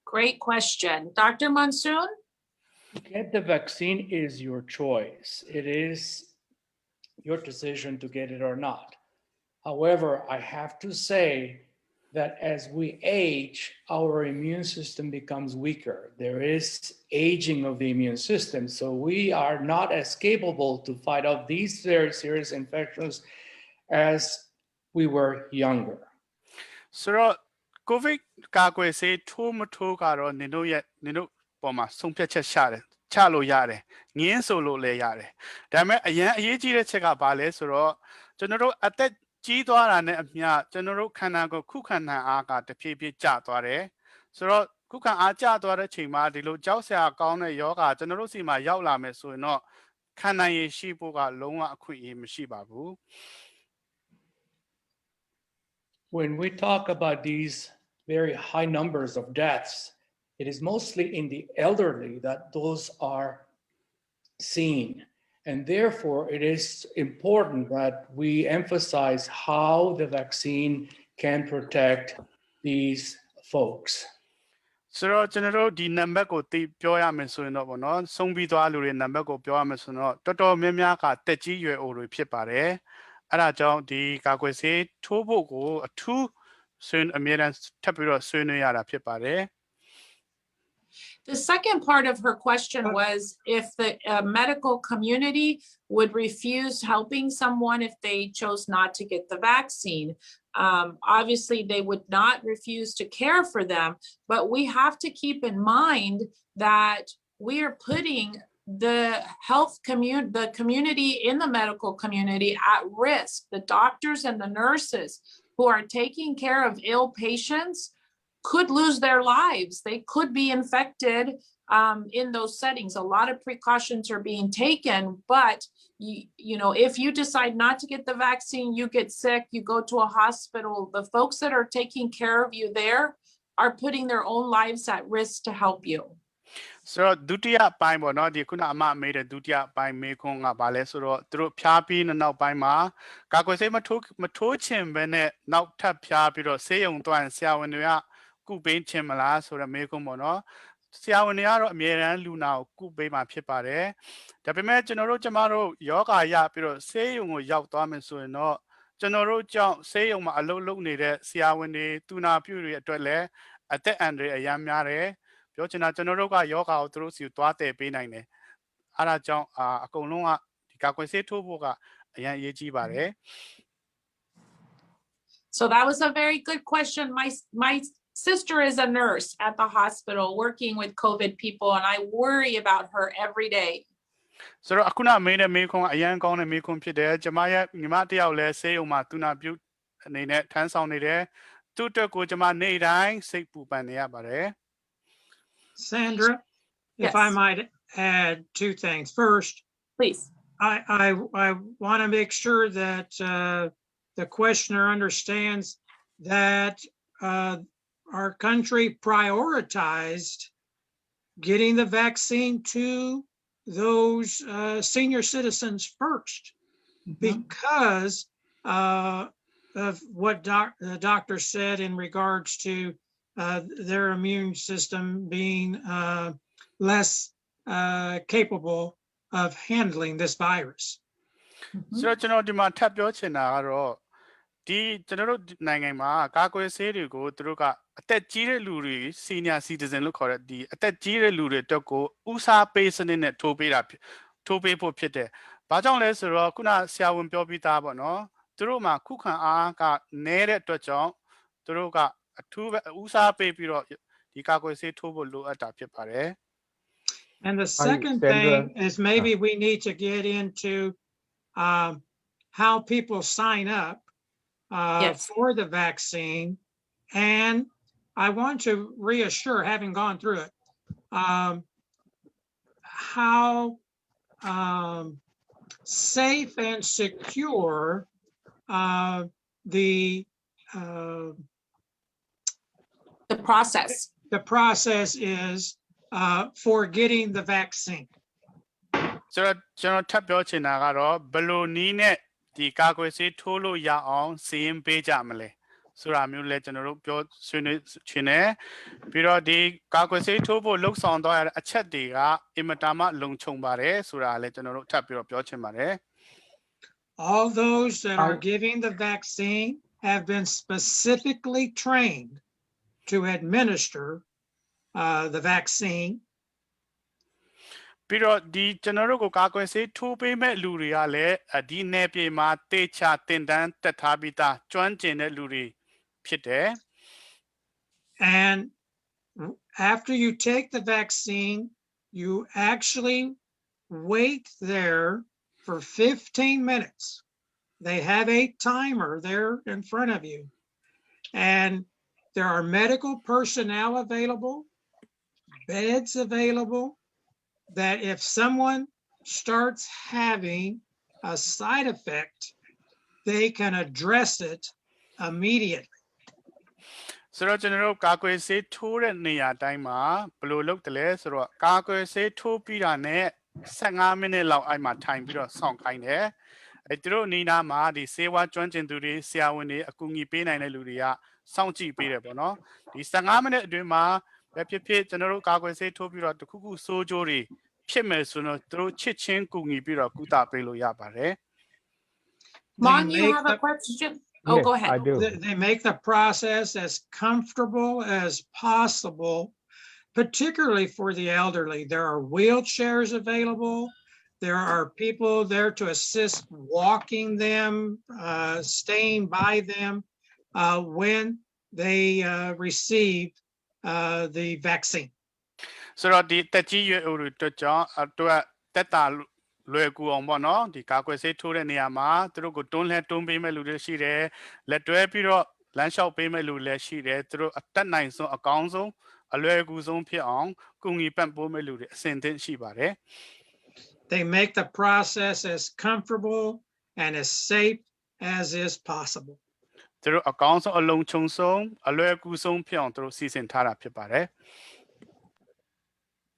Speaker 3: Great question. Dr. Monsoon?
Speaker 1: To get the vaccine is your choice. It is your decision to get it or not. However, I have to say that as we age, our immune system becomes weaker. There is aging of the immune system. So we are not as capable to fight off these very serious infections as we were younger.
Speaker 2: So COVID ကာကွယ်ဆေးထိုးမထိုးကတော့နင်တို့ပေါ်မှာဆုံးဖြတ်ချက်ချလို့ရတယ်ငင်းဆိုလို့လည်းရတယ်ဒါပေမဲ့အရင်အရေးကြီးတဲ့ချက်ကဘာလဲဆိုတော့ကျွန်တော်တို့အသက်ကြီးသွားတာနဲ့အမျှကျွန်တော်တို့ခန္ဓာကိုယ်ခုခံနိုင်အားကတဖြည်းဖြည်းကျသွားတယ်ဆိုတော့ခုခံအားကျသွားတဲ့ချိန်မှာဒီလိုကြောက်စရာကောင်းတဲ့ယောဂကျွန်တော်တို့စီမှာရောက်လာမယ်ဆိုရင်တော့ခံနိုင်ရရှိဖို့ကလုံးဝအခွင့်အရေးမရှိပါဘူး
Speaker 1: When we talk about these very high numbers of deaths, it is mostly in the elderly that those are seen. And therefore, it is important that we emphasize how the vaccine can protect these folks.
Speaker 2: ဆိုတော့ကျွန်တော်တို့ဒီနံပါတ်ကိုသိပြောရမယ်ဆိုရင်တော့ဗောနော်ဆုံးပြီးသွားလူတွေနံပါတ်ကိုပြောရမယ်ဆိုတော့တော်တော်များများကတက်ကြီးရွယ်အိုတွေဖြစ်ပါတယ်အဲ့ဒါကြောင့်ဒီကာကွယ်ဆေးထိုးဖို့ကိုအထူးဆွေးအမြဲတမ်းထပ်ပြီးတော့ဆွေးနွေးရတာဖြစ်ပါတယ်
Speaker 3: The second part of her question was if the medical community would refuse helping someone if they chose not to get the vaccine. Obviously, they would not refuse to care for them, but we have to keep in mind that we are putting the community in the medical community at risk. The doctors and the nurses who are taking care of ill patients could lose their lives. They could be infected in those settings. A lot of precautions are being taken, but you know, if you decide not to get the vaccine, you get sick, you go to a hospital, the folks that are taking care of you there are putting their own lives at risk to help you.
Speaker 2: So ဒုတိယပိုင်းပေါ့နော်ဒီခုနအမမေးတဲ့ဒုတိယပိုင်းမေးခွန်းကဘာလဲဆိုတော့သူတို့ဖျားပြီးနောက်ပိုင်းမှာကာကွယ်ဆေးမထိုးချင်ပဲနဲ့နောက်ထပ်ဖျားပြီးတော့ဆေးရုံသွားရင်ဆရာဝန်တွေကကုပေးချင်မလားဆိုတော့မေးခွန်းပေါ့နော်ဆရာဝန်တွေကတော့အမြဲတမ်းလူနာကိုကုပေးမှာဖြစ်ပါတယ်ဒါပေမဲ့ကျွန်တော်တို့ယောဂရပြီးတော့ဆေးရုံကိုရောက်သွားမယ်ဆိုရင်တော့ကျွန်တော်တို့ကြောင့်ဆေးရုံမှာအလုပ်လုပ်နေတဲ့ဆရာဝန်တွေတူနာပြုတွေအတွက်လည်းအသက်အန္တရာယ်အများများတယ် ပြောချင်တာကျွန်တော်တို့ကယောဂါကိုသူတို့စီကိုသွားတည်ပေးနိုင်တယ်အဲ့ဒါကြောင့်အကုန်လုံးကဒီကာကွယ်ဆေးထိုးဖို့ကအရင်အရေးကြီးပါတယ်
Speaker 3: So that was a very good question. My sister is a nurse at the hospital working with COVID people, and I worry about her every day.
Speaker 2: ဆိုတော့အခုနမေးတဲ့မေးခွန်းကအရင်ကောင်းတဲ့မေးခွန်းဖြစ်တယ်ကျမရဲ့ညီမတစ်ယောက်လည်းဆေးရုံမှာသူနာပြုအနေနဲ့ထမ်းဆောင်နေတယ်သူ့အတွက်ကိုကျမနေ့တိုင်းစိတ်ပူပန်နေရပါတယ်
Speaker 5: Sandra, if
Speaker 3: Yes.
Speaker 5: I might add two things. First,
Speaker 3: Please.
Speaker 5: I want to make sure that the questioner understands that our country prioritized getting the vaccine to those senior citizens first because of what the doctor said in regards to their immune system being less capable of handling this virus.
Speaker 2: ဆိုတော့ကျွန်တော်ဒီမှာထပ်ပြောချင်တာကတော့ဒီကျွန်တော်တို့နိုင်ငံမှာကာကွယ်ဆေးတွေကိုသူတို့ကအသက်ကြီးတဲ့လူတွေ senior citizen လို့ခေါ်တဲ့ဒီအသက်ကြီးတဲ့လူတွေအတွက်ကိုဦးစားပေးစနစ်နဲ့ထိုးပေးဖို့ဖြစ်တယ်။ဘာကြောင့်လဲဆိုတော့ခုနဆရာဝန်ပြောပြီးသားပေါ့နော်။သူတို့မှာခုခံအားကနည်းတဲ့အတွက်ကြောင့်သူတို့ကအထူးပဲဦးစားပေးပြီးတော့ဒီကာကွယ်ဆေးထိုးဖို့လိုအပ်တာဖြစ်ပါတယ်။
Speaker 5: And the second
Speaker 6: Sandra.
Speaker 5: thing is maybe we need to get into how people sign up
Speaker 3: Yes.
Speaker 5: for the vaccine. And I want to reassure, having gone through it, how safe and secure
Speaker 3: The process.
Speaker 5: is for getting the vaccine.
Speaker 2: ဆိုတော့ကျွန်တော်ထပ်ပြောချင်တာကတော့ဘယ်လိုနည်းနဲ့ဒီကာကွယ်ဆေးထိုးလို့ရအောင်စီရင်ပေးကြမလဲဆိုတာမျိုးလဲကျွန်တော်တို့ပြောဆွေးနွေးချင်တယ်ပြီးတော့ဒီကာကွယ်ဆေးထိုးဖို့လှုပ်ဆောင်တော့ရတဲ့အချက်တွေကအင်မတန်မှလုံခြုံပါတယ်ဆိုတာလဲကျွန်တော်တို့ထပ်ပြီးတော့ပြောချင်ပါတယ်
Speaker 5: All those that are
Speaker 6: I-
Speaker 5: giving the vaccine have been specifically trained to administer the vaccine.
Speaker 2: ပြီးတော့ဒီကျွန်တော်တို့ကိုကာကွယ်ဆေးထိုးပေးမဲ့လူတွေကလည်းဒီနယ်ပြည်မှာတေချာတင်တန်းတက်ထားပြီးသားကျွမ်းကျင်တဲ့လူတွေဖြစ်တယ်
Speaker 5: And after you take the vaccine, you actually wait there for 15 minutes. They have a timer there in front of you. And there are medical personnel available, beds available, that if someone starts having a side effect, they can address it immediately.
Speaker 2: ဆိုတော့ကျွန်တော်တို့ကာကွယ်ဆေးထိုးတဲ့နေရာတိုင်းမှာဘယ်လိုလုပ်တယ်လဲဆိုတော့ကာကွယ်ဆေးထိုးပြီးတာနဲ့15မိနစ်လောက်အဲ့မှာထိုင်ပြီးတော့စောင့်ခိုင်းတယ်အဲ့သူတို့နီးနားမှာဒီဆေးဝါးကျွမ်းကျင်သူတွေဆရာဝန်တွေအကူအညီပေးနိုင်တဲ့လူတွေကစောင့်ကြည့်ပေးတယ်ပေါ့နော်ဒီ15မိနစ်အတွင်းမှာပဲဖြစ်ဖြစ်ကျွန်တော်တို့ကာကွယ်ဆေးထိုးပြီးတော့တခုခုစိုးကြိုးတွေဖြစ်မယ်ဆိုတော့သူတို့ချစ်ချင်းကူညီပြီးတော့ကုသပေးလို့ရပါတယ်
Speaker 3: Mon, you
Speaker 5: make
Speaker 3: have a
Speaker 5: the-
Speaker 3: question? Oh,
Speaker 6: Yes,
Speaker 3: go ahead.
Speaker 6: I do.
Speaker 5: They make the process as comfortable as possible, particularly for the elderly. There are wheelchairs available. There are people there to assist walking them, staying by them when they receive the vaccine.
Speaker 2: ဆိုတော့ဒီတက်ကြီးရွယ်အိုတွေအတွက်ကြောင့်အတွက်တက်တာလွယ်ကူအောင်ပေါ့နော်ဒီကာကွယ်ဆေးထိုးတဲ့နေရာမှာသူတို့ကိုတွန်းလှဲတွန်းပေးမဲ့လူတွေရှိတယ်လက်တွဲပြီးတော့လမ်းလျှောက်ပေးမဲ့လူလည်းရှိတယ်သူတို့အတက်နိုင်ဆုံးအကောင်းဆုံးအလွယ်ကူဆုံးဖြစ်အောင်ကူညီပံ့ပိုးမဲ့လူတွေအစဉ်သင့်ရှိပါတယ်
Speaker 5: They make the process as comfortable and as safe as is possible.
Speaker 2: သူတို့အကောင်းဆုံးအလုံးချုံဆုံးအလွယ်ကူဆုံးဖြစ်အောင်သူတို့စီစဉ်ထားတာဖြစ်ပါတယ်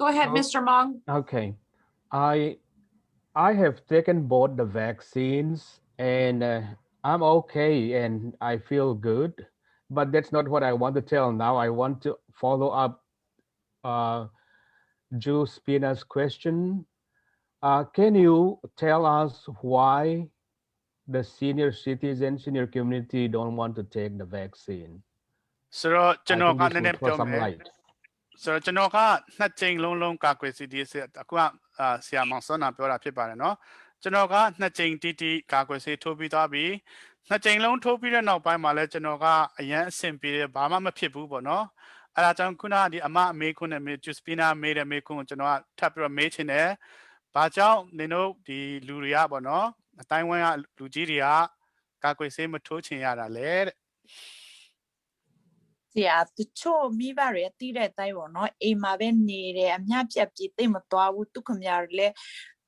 Speaker 3: Go ahead,
Speaker 6: Oh.
Speaker 3: Mr. Mong.
Speaker 6: Okay. I have taken both the vaccines and I'm okay and I feel good. But that's not what I want to tell now. I want to follow up Drew Spina's question. Can you tell us why the senior citizens in your community don't want to take the vaccine?
Speaker 2: ဆိုတော့ကျွန်
Speaker 6: I
Speaker 2: တော်
Speaker 6: think
Speaker 2: က
Speaker 6: this
Speaker 2: နည်းနည်း
Speaker 6: will throw
Speaker 2: ပြော
Speaker 6: some
Speaker 2: မယ်
Speaker 6: light.
Speaker 2: ဆိုတော့ကျွန်တော်ကနှစ်ကြိမ်လုံးကာကွယ်ဆေးဒီစစ်အခုကဆရာမောင်စောနာပြောတာဖြစ်ပါတယ်နော်ကျွန်တော်ကနှစ်ကြိမ်တီကာကွယ်ဆေးထိုးပြီးသွားပြီနှစ်ကြိမ်လုံးထိုးပြီးတဲ့နောက်ပိုင်းမှာလည်းကျွန်တော်ကအရန်အဆင်ပြေတယ်ဘာမှမဖြစ်ဘူးပေါ့နော်အဲ့ဒါကြောင့်ခုနကဒီအမအမေခွန်းနဲ့မေဂျူစပီနာမေးတဲ့မေးခွန်းကိုကျွန်တော်ကထပ်ပြီးတော့မေးချင်တယ်ဘာကြောင့်နင်တို့ဒီလူတွေကပေါ့နော်အတိုင်းဝိုင်းကလူကြီးတွေကကာကွယ်ဆေးမထိုးချင်ရတာလေတဲ့
Speaker 7: ဆရာတချို့မိဘတွေတီးတဲ့အတိုင်းပေါ့နော်အိမ်မှာပဲနေတယ်အမြပြက်ပြီးတိတ်မသွားဘူးသူခမရလည်း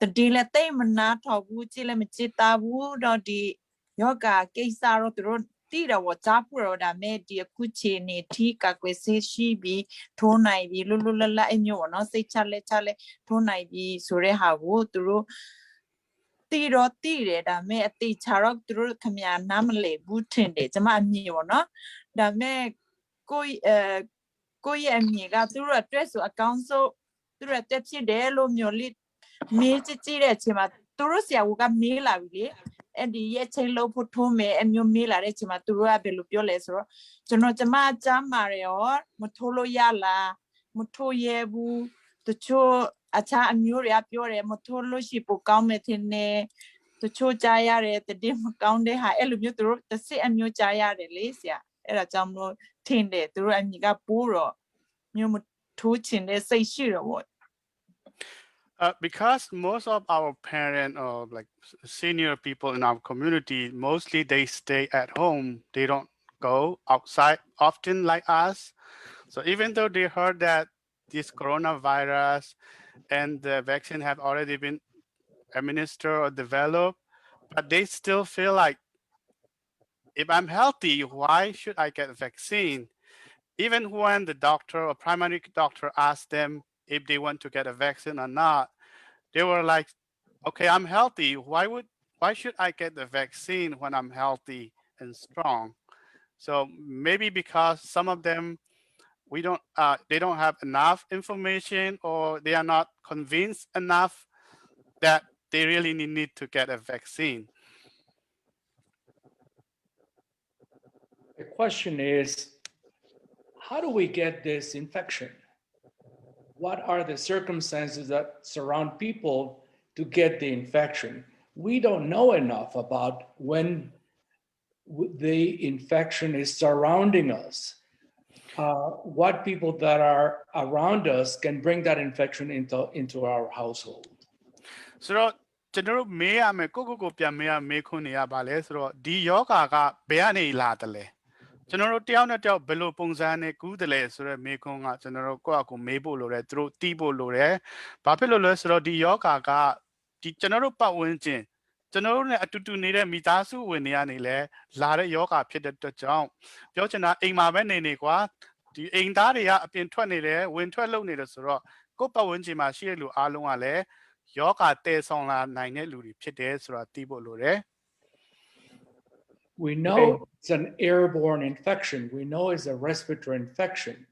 Speaker 7: တတိလည်းတိတ်မနာထောက်ဘူးကြည့်လည်းမကြည့်တာဘူးတော့ဒီယောဂကိစ္စတော့သူတို့တီးတော့ကြားပူတော့ဒါမဲ့ဒီအခုချိန်နေထိကာကွယ်ဆေးရှိပြီးထိုးနိုင်ပြီးလွတ်လွတ်လပ်လပ်အမျိုးပေါ့နော်စိတ်ချလက်ထိုးနိုင်ပြီးဆိုတဲ့ဟာကိုသူတို့တီးတော့တီးတယ်ဒါမဲ့အတိချတော့သူတို့ခမရနားမလဲဘူးထင်တယ်ကျမအမြင်ပေါ့နော်ဒါမဲ့ကိုယ့်ရဲ့အမြင်ကသူတို့အတွက်ဆိုအကောင်းဆုံးသူတို့တက်ဖြစ်တယ်လို့မျိုးလေးမေးကြည့်တဲ့အချိန်မှာသူတို့ဆရာကမေးလာပြီလေအဲ့ဒီရဲ့ချိန်လို့ဖို့ထိုးမယ်အမျိုးမေးလာတဲ့အချိန်မှာသူတို့ကဘယ်လိုပြောလဲဆိုတော့ကျမကြမ်းမာတယ်ရောမထိုးလို့ရလားမထိုးရဘူးတချို့အခြားအမျိုးတွေကပြောတယ်မထိုးလို့ရှိပိုကောင်းမယ်ထင်တယ်တချို့ကြားရတယ်တည်မကောင်းတဲ့ဟာအဲ့လိုမျိုးသူတို့တစ်စစ်အမျိုးကြားရတယ်လေဆရာအဲ့ဒါကြောင့်မလို့ထင်တယ်သူတို့အမြင်ကပိုးတော့မျိုးမထိုးချင်တဲ့စိတ်ရှိတော့ဗော
Speaker 2: because most of our parents or like senior people in our community mostly they stay at home they don't go outside often like us so even though they heard that this coronavirus and the vaccine have already been administered or developed but they still feel like if I'm healthy, why should I get a vaccine? Even when the doctor or primary doctor asked them if they want to get a vaccine or not, they were like, okay, I'm healthy. Why should I get the vaccine when I'm healthy and strong? So maybe because some of them they don't have enough information or they are not convinced enough that they really need to get a vaccine.
Speaker 1: The question is, how do we get this infection? What are the circumstances that surround people to get the infection? We don't know enough about when the infection is surrounding us. What people that are around us can bring that infection into our household.
Speaker 2: So ကျွန်တော်တို့မေးရမယ်ကိုပြန်မေးရမေးခွန်းနေရပါလဲဆိုတော့ဒီယောဂါကဘယ်ကနေလာတယ်လဲကျွန်တော်တို့တယောက်နဲ့တယောက်ဘယ်လိုပုံစံနဲ့ကူးတယ်လဲဆိုတော့မေးခွန်းကကျွန်တော်တို့ကိုယ့်အကူမေးဖို့လိုတယ်သူတို့တီးဖို့လိုတယ်ဘာဖြစ်လို့လဲဆိုတော့ဒီယောဂါကဒီကျွန်တော်တို့ပတ်ဝန်းကျင်ကျွန်တော်တို့နဲ့အတူတူနေတဲ့မိသားစုဝင်တွေကနေလဲလာတဲ့ယောဂါဖြစ်တဲ့အတွက်ကြောင့်ပြောချင်တာအိမ်မှာပဲနေကွာဒီအိမ်သားတွေကအပြင်ထွက်နေတယ်ဝင်ထွက်လုပ်နေတယ်ဆိုတော့ကိုယ့်ပတ်ဝန်းကျင်မှာရှိတဲ့လူအားလုံးကလည်းယောဂါတည်ဆောင်လာနိုင်တဲ့လူတွေဖြစ်တယ်ဆိုတာသိဖို့လိုတယ်
Speaker 1: We know it's an airborne infection. We know it's a respiratory infection.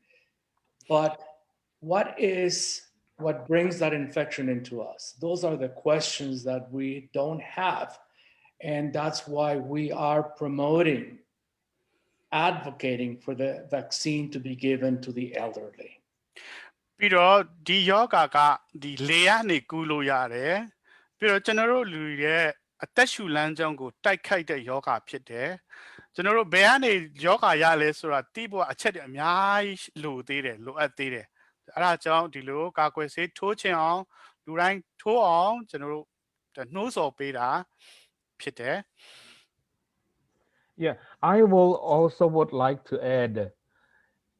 Speaker 1: But what brings that infection into us? Those are the questions that we don't have. And that's why we are advocating for the vaccine to be given to the elderly.
Speaker 2: ပြီးတော့ဒီယောဂါကဒီလေကနေကူးလို့ရတယ်ပြီးတော့ကျွန်တော်တို့လူရဲ့အသက်ရှူလမ်းကြောင်းကိုတိုက်ခိုက်တဲ့ယောဂါဖြစ်တယ်ကျွန်တော်တို့ဘယ်ကနေယောဂါရလဲဆိုတာသိဖို့အချက်တွေအများကြီးလိုအပ်သေးတယ်အဲ့ဒါကြောင့်ဒီလိုကာကွယ်ဆေးထိုးချင်အောင်လူတိုင်းထိုးအောင်ကျွန်တော်တို့နှိုးဆော်ပေးတာဖြစ်တယ်
Speaker 8: Yeah, I will also would like to add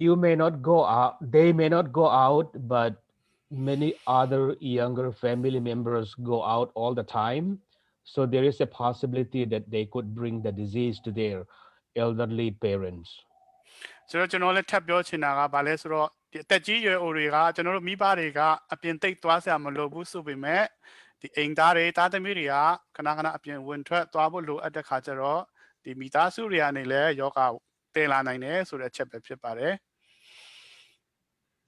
Speaker 8: you may not go out they may not go out but many other younger family members go out all the time so there is a possibility that they could bring the disease to their elderly parents
Speaker 2: ဆိုတော့ကျွန်တော်လည်းထပ်ပြောချင်တာကဘာလဲဆိုတော့ဒီအသက်ကြီးရွယ်အိုတွေကကျွန်တော်တို့မိဘတွေကအပြင်သိပ်သွားဆရာမလိုဘူးဆိုပေမဲ့ဒီအိမ်သားတွေသားသမီးတွေကခဏအပြင်ဝင်ထွက်သွားဖို့လိုအပ်တဲ့ခါကျတော့ဒီမိသားစုတွေကနေလည်းယောဂတည်လာနိုင်တယ်ဆိုတဲ့အချက်ပဲဖြစ်ပါတယ်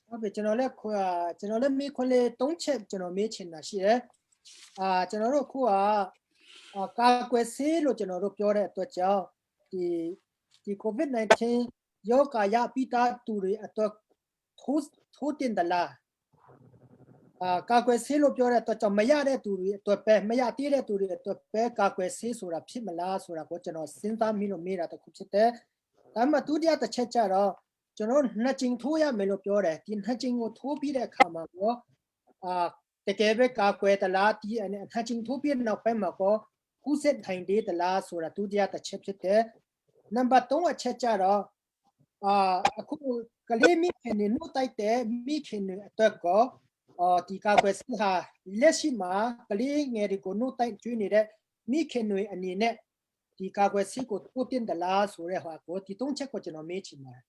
Speaker 9: ဟုတ်ပြီကျွန်တော်လည်းမေးခွန်းလေး၃ချက်ကျွန်တော်မေးချင်တာရှိတယ်ကျွန်တော်တို့အခုကကာကွယ်ဆေးလို့ကျွန်တော်တို့ပြောတဲ့အတွက်ကြောင့်ဒီ COVID-19 ယောဂါရပြီးသားသူတွေအတွက် ထိုးတင်သလားကာကွယ်ဆေးလို့ပြောတဲ့အတွက်ကြောင့်မရတဲ့သူတွေအတွက်ပဲမရသေးတဲ့သူတွေအတွက်ပဲကာကွယ်ဆေးဆိုတာဖြစ်မလားဆိုတာကိုကျွန်တော်စဉ်းစားမိလို့မေးတာတစ်ခုဖြစ်တယ်ဒါမှဒုတိယတစ်ချက်ကျတော့ကျွန်တော်နှစ်ကြိမ်ထိုးရမယ်လို့ပြောတယ်ဒီနှစ်ကြိမ်ကိုထိုးပြီးတဲ့အခါမှာတော့တကယ်ပဲကာကွယ်သလားဒီနှစ်ကြိမ်ထိုးပြီးနောက်ပိုင်းမှာတော့ကူးစက်နိုင်သေးသလားဆိုတာဒုတိယတစ်ချက်ဖြစ်တယ်နံပါတ်3အချက်ကျတော့အခုကလေးမိခင်တွေနှုတ်တိုက်တဲ့မိခင်တွေအတွက်ကောဒီကာကွယ်ဆေးဟာလက်ရှိမှာကလေးငယ်တွေကိုနှုတ်တိုက်ကျွေးနေတဲ့မိခင်တွေအနေနဲ့ဒီကာကွယ်ဆေးကိုထိုးတင်သလားဆိုတဲ့ဟာကိုဒီ3ချက်ကိုကျွန်တော်မေးချင်ပါတယ်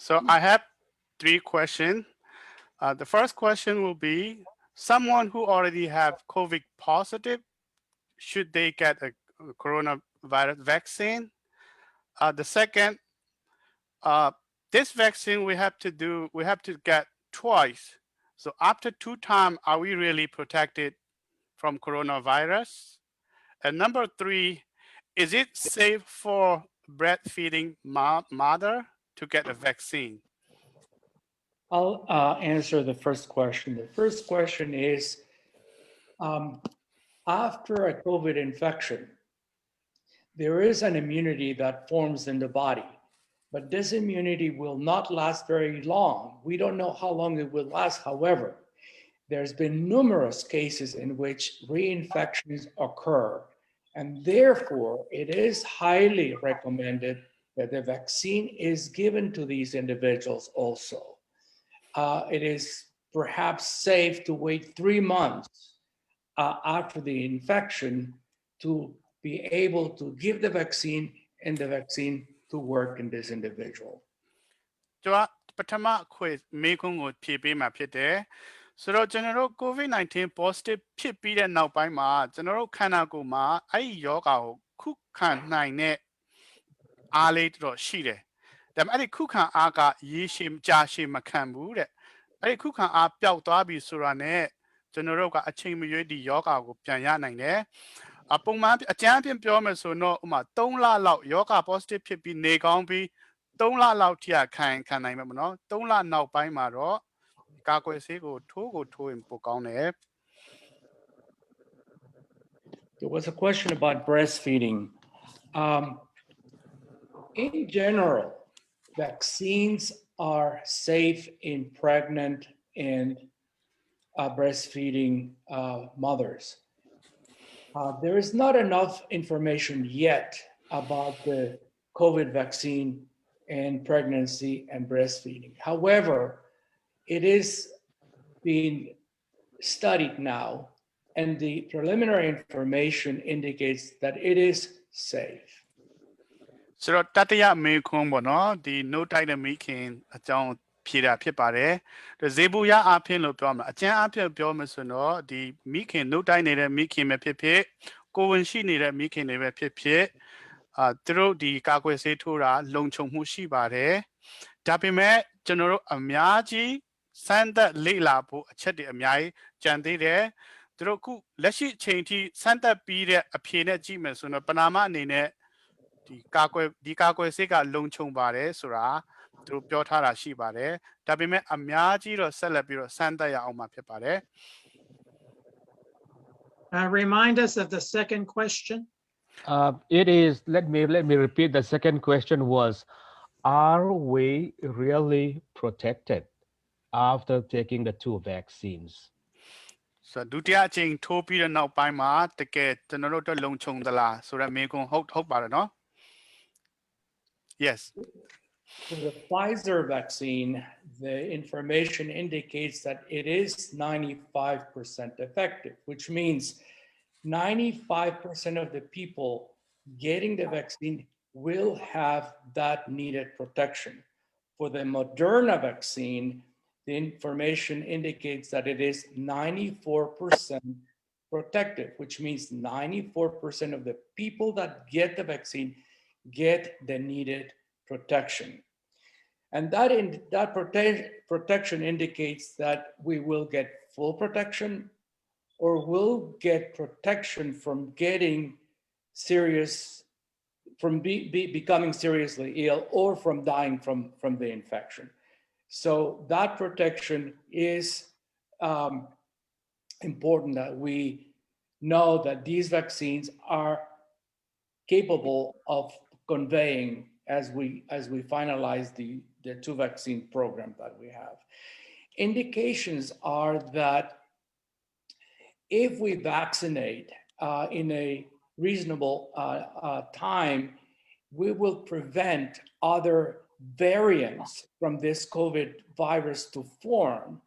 Speaker 2: So I have 3 questions. The first question will be someone who already have COVID positive, should they get a coronavirus vaccine? The second, this vaccine we have to get twice. So after 2 times, are we really protected from coronavirus? And number 3, is it safe for breastfeeding mother to get a vaccine?
Speaker 1: I'll answer the first question. The first question is, after a COVID infection, there is an immunity that forms in the body, but this immunity will not last very long. We don't know how long it will last. However, there's been numerous cases in which reinfections occur, and therefore it is highly recommended that the vaccine is given to these individuals also. It is perhaps safe to wait 3 months after the infection to be able to give the vaccine and the vaccine to work in this individual.
Speaker 2: ကျွန်တော်ပထမခွေမေးခွန်းကိုဖြေပေးမှာဖြစ်တယ်ဆိုတော့ကျွန်တော်တို့ COVID-19 positive ဖြစ်ပြီးတဲ့နောက်ပိုင်းမှာကျွန်တော်တို့ခန္ဓာကိုယ်မှာအဲ့ဒီယောဂါကိုခုခံနိုင်တဲ့အားလေးတော့ရှိတယ်ဒါပေမဲ့အဲ့ဒီခုခံအားကရေရှည်ကြာရှည်မခံဘူးတဲ့အဲ့ဒီခုခံအားပျောက်သွားပြီဆိုတာနဲ့ကျွန်တော်တို့ကအချိန်မရွေးဒီယောဂါကိုပြန်ရနိုင်တယ်ပုံမှန်အကြမ်းအဖြစ်ပြောမယ်ဆိုတော့ဥမာ3လလောက်ယောဂ positive ဖြစ်ပြီးနေကောင်းပြီး3လလောက်ထိခံနိုင်မှာမနော်3လနောက်ပိုင်းမှာတော့ကာကွယ်ဆေးကိုထိုးရင်ပိုကောင်းတယ်
Speaker 1: There was a question about breastfeeding. In general, vaccines are safe in pregnant and breastfeeding mothers. There is not enough information yet about the COVID vaccine and pregnancy and breastfeeding. However, it is being studied now, and the preliminary information indicates that it is safe.
Speaker 2: ဆိုတော့တတိယမေခွန်းပေါ့နော်ဒီ note တိုက်တဲ့မိခင်အကြောင်းဖြေတာဖြစ်ပါတယ်ဇေဘူရအဖင်လို့ပြောမှာအကျန်းအဖြစ်ပြောမှဆိုတော့ဒီမိခင် note တိုက်နေတဲ့မိခင်ပဲဖြစ်ဖြစ်ကိုဝင်ရှိနေတဲ့မိခင်တွေပဲဖြစ်ဖြစ်သူတို့ဒီကာကွယ်ဆေးထိုးတာလုံခြုံမှုရှိပါတယ်ဒါပေမဲ့ကျွန်တော်တို့အများကြီးစမ်းသပ်လေ့လာဖို့အချက်တွေအများကြီးကြံသေးတယ်သူတို့ခုလက်ရှိအချိန်ထိစမ်းသပ်ပြီးတဲ့အဖြေနဲ့ကြည့်မယ်ဆိုတော့ပနာမအနေနဲ့ဒီကာကွယ်ဆေးကလုံခြုံပါတယ်ဆိုတာသူတို့ပြောထားတာရှိပါတယ်ဒါပေမဲ့အများကြီးတော့ဆက်လက်ပြီးတော့စမ်းသပ်ရအောင်မှာဖြစ်ပါတယ်
Speaker 5: Remind us of the second question.
Speaker 8: It is, let me repeat, the second question was, are we really protected after taking the 2 vaccines?
Speaker 2: So ဒုတိယအချိန်ထိုးပြီးတဲ့နောက်ပိုင်းမှာတကယ်ကျွန်တော်တို့လုံခြုံသလားဆိုတော့မေးခွန်းဟုတ်ပါတယ်နော် Yes.
Speaker 1: For the Pfizer vaccine, the information indicates that it is 95% effective, which means 95% of the people getting the vaccine will have that needed protection. For the Moderna vaccine, the information indicates that it is 94% protective, which means 94% of the people that get the vaccine get the needed protection. And that protection indicates that we will get full protection or will get protection from getting serious from becoming seriously ill or from dying from the infection. So that protection is important, that we know that these vaccines are capable of conveying as we finalize the two vaccine program that we have. Indications are that if we vaccinate in a reasonable time, we will prevent other variants from this COVID virus to form.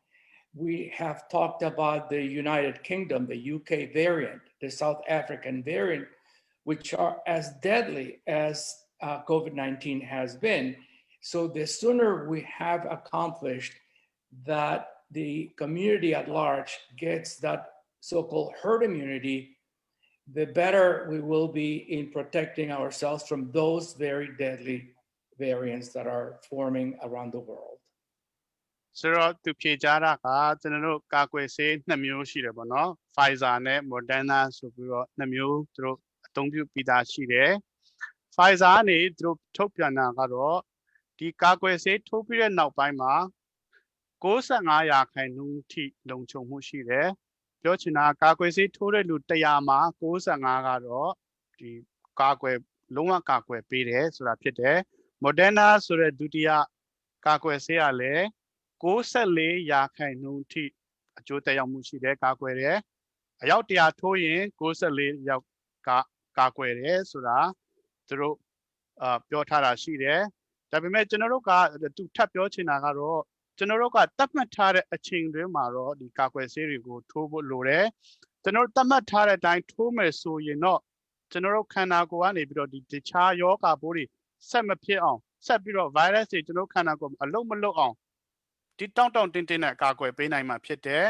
Speaker 1: We have talked about the United Kingdom, the UK variant, the South African variant, which are as deadly as COVID-19 has been. So the sooner we have accomplished that the community at large gets that so-called herd immunity, the better we will be in protecting ourselves from those very deadly variants that are forming around the world.
Speaker 2: ဆိုတော့သူဖြေကြားတာကကျွန်တော်တို့ကာကွယ်ဆေး2မျိုးရှိတယ်ပေါ့နော် Pfizer နဲ့ Moderna ဆိုပြီးတော့2မျိုးသူတို့အသုံးပြုပြီးသားရှိတယ် Pfizer ကနေသူတို့ထုတ်ပြန်တာကတော့ဒီကာကွယ်ဆေးထိုးပြီးတဲ့နောက်ပိုင်းမှာ95%ထိလုံခြုံမှုရှိတယ်ပြောချင်တာကာကွယ်ဆေးထိုးတဲ့လူ100မှာ95ကတော့ဒီကာကွယ်လုံးဝကာကွယ်ပေးတယ်ဆိုတာဖြစ်တယ် Moderna ဆိုတဲ့ဒုတိယကာကွယ်ဆေးကလည်း94%ထိအကျိုးသက်ရောက်မှုရှိတယ်ကာကွယ်တယ်အယောက်100ထိုးရင်94ယောက်ကကာကွယ်တယ်ဆိုတာသူတို့ပြောထားတာရှိတယ်ဒါပေမဲ့ကျွန်တော်တို့ကသူထပ်ပြောချင်တာကတော့ကျွန်တော်တို့ကတတ်မှတ်ထားတဲ့အချိန်တွင်းမှာတော့ဒီကာကွယ်ဆေးတွေကိုထိုးဖို့လိုတယ်ကျွန်တော်တတ်မှတ်ထားတဲ့အတိုင်းထိုးမယ်ဆိုရင်တော့ကျွန်တော်တို့ခန္ဓာကိုယ်ကနေပြီးတော့ဒီတခြားယောဂပိုးတွေဆက်မဖြစ်အောင်ဆက်ပြီးတော့ virus တွေကျွန်တော်ခန္ဓာကိုယ်အလုံးမလုံးအောင်ဒီတောင့်တင်းနဲ့ကာကွယ်ပေးနိုင်မှာဖြစ်တယ်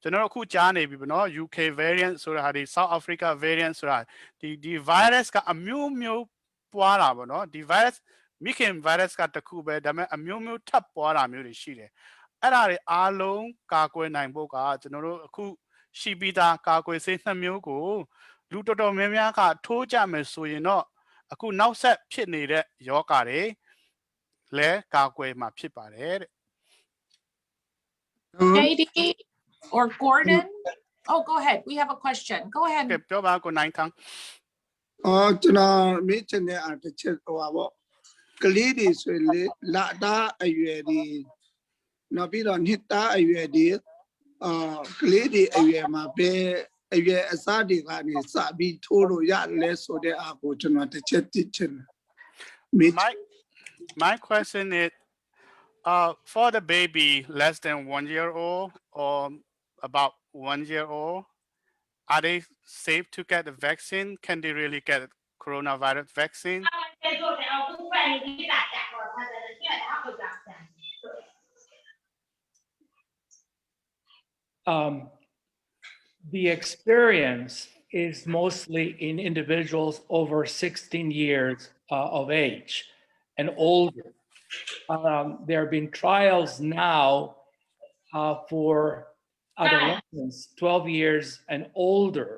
Speaker 2: ကျွန်တော်တို့အခုကြားနေပြီပေါ့နော် UK variant ဆိုတာဒီ South Africa variant ဆိုတာဒီ virus ကအမျိုးမျိုးပွားတာပေါ့နော်ဒီ virus မိခင် virus ကတခုပဲဒါပေမဲ့အမျိုးမျိုးထပ်ပွားတာမျိုးတွေရှိတယ်အဲ့ဒါတွေအားလုံးကာကွယ်နိုင်ဖို့ကကျွန်တော်တို့အခုရှိပြီးသားကာကွယ်ဆေး2မျိုးကိုလူတော်တော်များများကထိုးကြမယ်ဆိုရင်တော့အခုနောက်ဆက်ဖြစ်နေတဲ့ယောဂတွေလဲကာကွယ်မှာဖြစ်ပါတယ်တဲ့
Speaker 3: JD or Gordon? Oh, go ahead. We have a question. Go ahead.
Speaker 2: ပြောပါကိုနိုင်ခန်း
Speaker 10: ကျွန်တော်မေးချင်တဲ့အတစ်ချက်ဟိုပါပေါ့ကလေးတွေဆိုရင်လေလာသားအရွယ်တွေနောက်ပြီးတော့နှစ်သားအရွယ်တွေကလေးတွေအရွယ်မှာပဲအရွယ်အစားတွေကနေစပြီးထိုးလို့ရတယ်ဆိုတဲ့အကိုကျွန်တော်တစ်ချက်သိချင်တယ်
Speaker 2: My question is for the baby less than 1 year old or about 1 year old are they safe to get the vaccine can they really get coronavirus vaccine
Speaker 1: The experience is mostly in individuals over 16 years of age and older. There have been trials now for adolescents 12 years and older,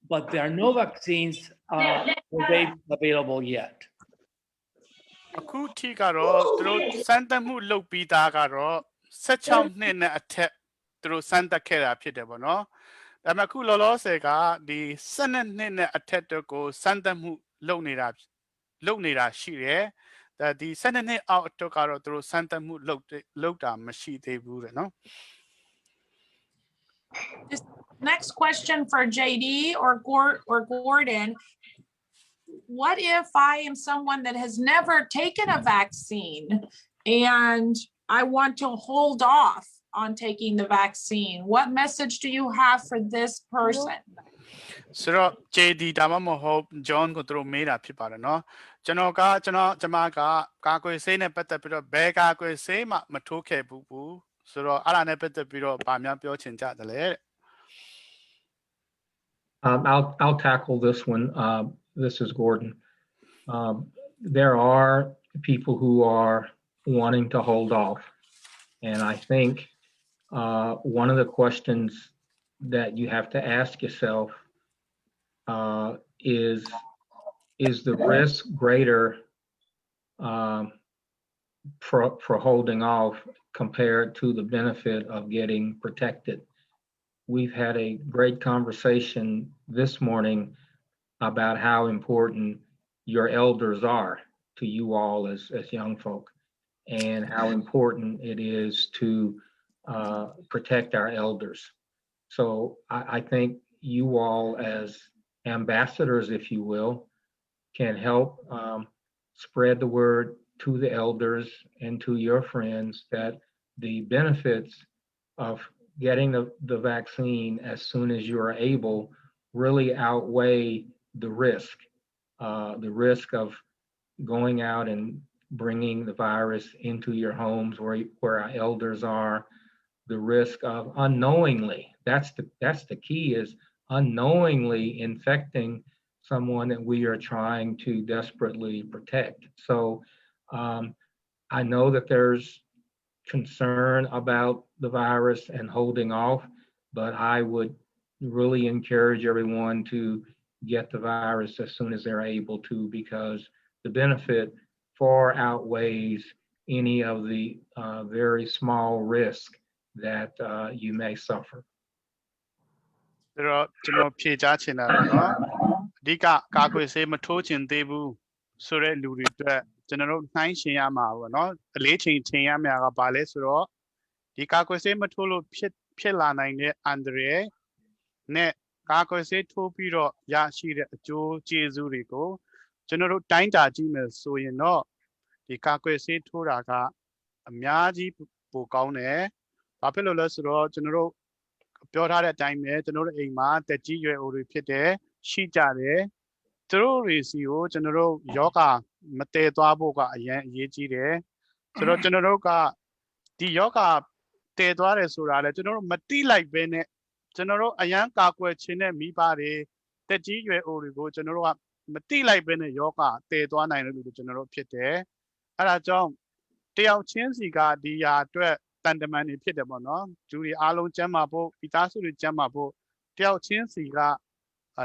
Speaker 1: but there are no vaccines for babies available yet.
Speaker 2: အခုထိကတော့သူတို့စမ်းသပ်မှုလုပ်ပြီးသားကတော့16နှစ်နဲ့အထက်သူတို့စမ်းသပ်ခဲ့တာဖြစ်တယ်ပေါ့နော်ဒါပေမဲ့အခုလောလောဆယ်ကဒီ12နှစ်နဲ့အထက်တို့ကိုစမ်းသပ်မှုလုပ်နေတာရှိတယ်ဒါဒီ12နှစ်အောက်အတွက်ကတော့သူတို့စမ်းသပ်မှုလုပ်တာမရှိသေးဘူးတဲ့နော်
Speaker 3: Next question for JD or Gordon. What if I am someone that has never taken a vaccine and I want to hold off on taking the vaccine? What message do you have for this person?
Speaker 2: So JD ဒါမှမဟုတ် John ကိုသူတို့မေးတာဖြစ်ပါတယ်နော်ကျွန်မကကာကွယ်ဆေးနဲ့ပတ်သက်ပြီးတော့ဘယ်ကာကွယ်ဆေးမှမထိုးခဲ့ဘူးဆိုတော့အဲ့ဒါနဲ့ပတ်သက်ပြီးတော့ဗာများပြောချင်ကြတယ်လေ
Speaker 6: I'll tackle this one. This is Gordon. There are people who are wanting to hold off. And I think one of the questions that you have to ask yourself is is the risk greater for holding off compared to the benefit of getting protected? We've had a great conversation this morning about how important your elders are to you all as young folk, and how important it is to protect our elders. So I think you all as ambassadors, if you will, can help spread the word to the elders and to your friends that the benefits of getting the vaccine as soon as you are able really outweigh the risk of going out and bringing the virus into your homes where our elders are, the risk of unknowingly, that's the key, is unknowingly infecting someone that we are trying to desperately protect. So I know that there's concern about the virus and holding off, but I would really encourage everyone to get the virus as soon as they're able to, because the benefit far outweighs any of the very small risk that you may suffer.
Speaker 2: ဆိုတော့ကျွန်တော်ဖြေကြားချင်တာတော့เนาะအဓိကကာကွယ်ဆေးမထိုးချင်သေးဘူးဆိုတဲ့လူတွေအတွက်ကျွန်တော်တို့နှိုင်းရှင်ရမှာပေါ့เนาะအလေးချိန်ချိန်ရမှာကဘာလဲဆိုတော့ဒီကာကွယ်ဆေးမထိုးလို့ဖြစ်လာနိုင်တဲ့အန္တရာယ်နဲ့ကာကွယ်ဆေးထိုးပြီးတော့ရရှိတဲ့အကျိုးကျေးဇူးတွေကိုကျွန်တော်တို့တိုင်းတာကြည့်မယ်ဆိုရင်တော့ဒီကာကွယ်ဆေးထိုးတာကအများကြီးပိုကောင်းတယ်ဘာဖြစ်လို့လဲဆိုတော့ကျွန်တော်တို့ပြောထားတဲ့အတိုင်းပဲကျွန်တော်တို့အိမ်မှာတက်ကြီးရွယ်အိုတွေဖြစ်တယ်ရှိကြတယ်သူတို့တွေစီကိုကျွန်တော်တို့ယောဂမတည်သွားဖို့ကအရင်အရေးကြီးတယ်ဆိုတော့ကျွန်တော်တို့ကဒီယောဂတည်သွားတယ်ဆိုတာလေကျွန်တော်တို့မတိလိုက်ပဲနဲ့ကျွန်တော်တို့အရန်ကာကွယ်ခြင်းနဲ့မိဘတွေတက်ကြီးရွယ်အိုတွေကိုကျွန်တော်တို့ကမတိလိုက်ပဲနဲ့ယောဂတည်သွားနိုင်တယ်လို့ကျွန်တော်တို့ဖြစ်တယ်အဲ့ဒါကြောင့်တယောက်ချင်းစီကဒီရာအတွက်တန်တမန်တွေဖြစ်တယ်ပေါ့နော်ဂျူရီအားလုံးကျမ်းမာဖို့ပိသားစုတွေကျမ်းမာဖို့တယောက်ချင်းစီက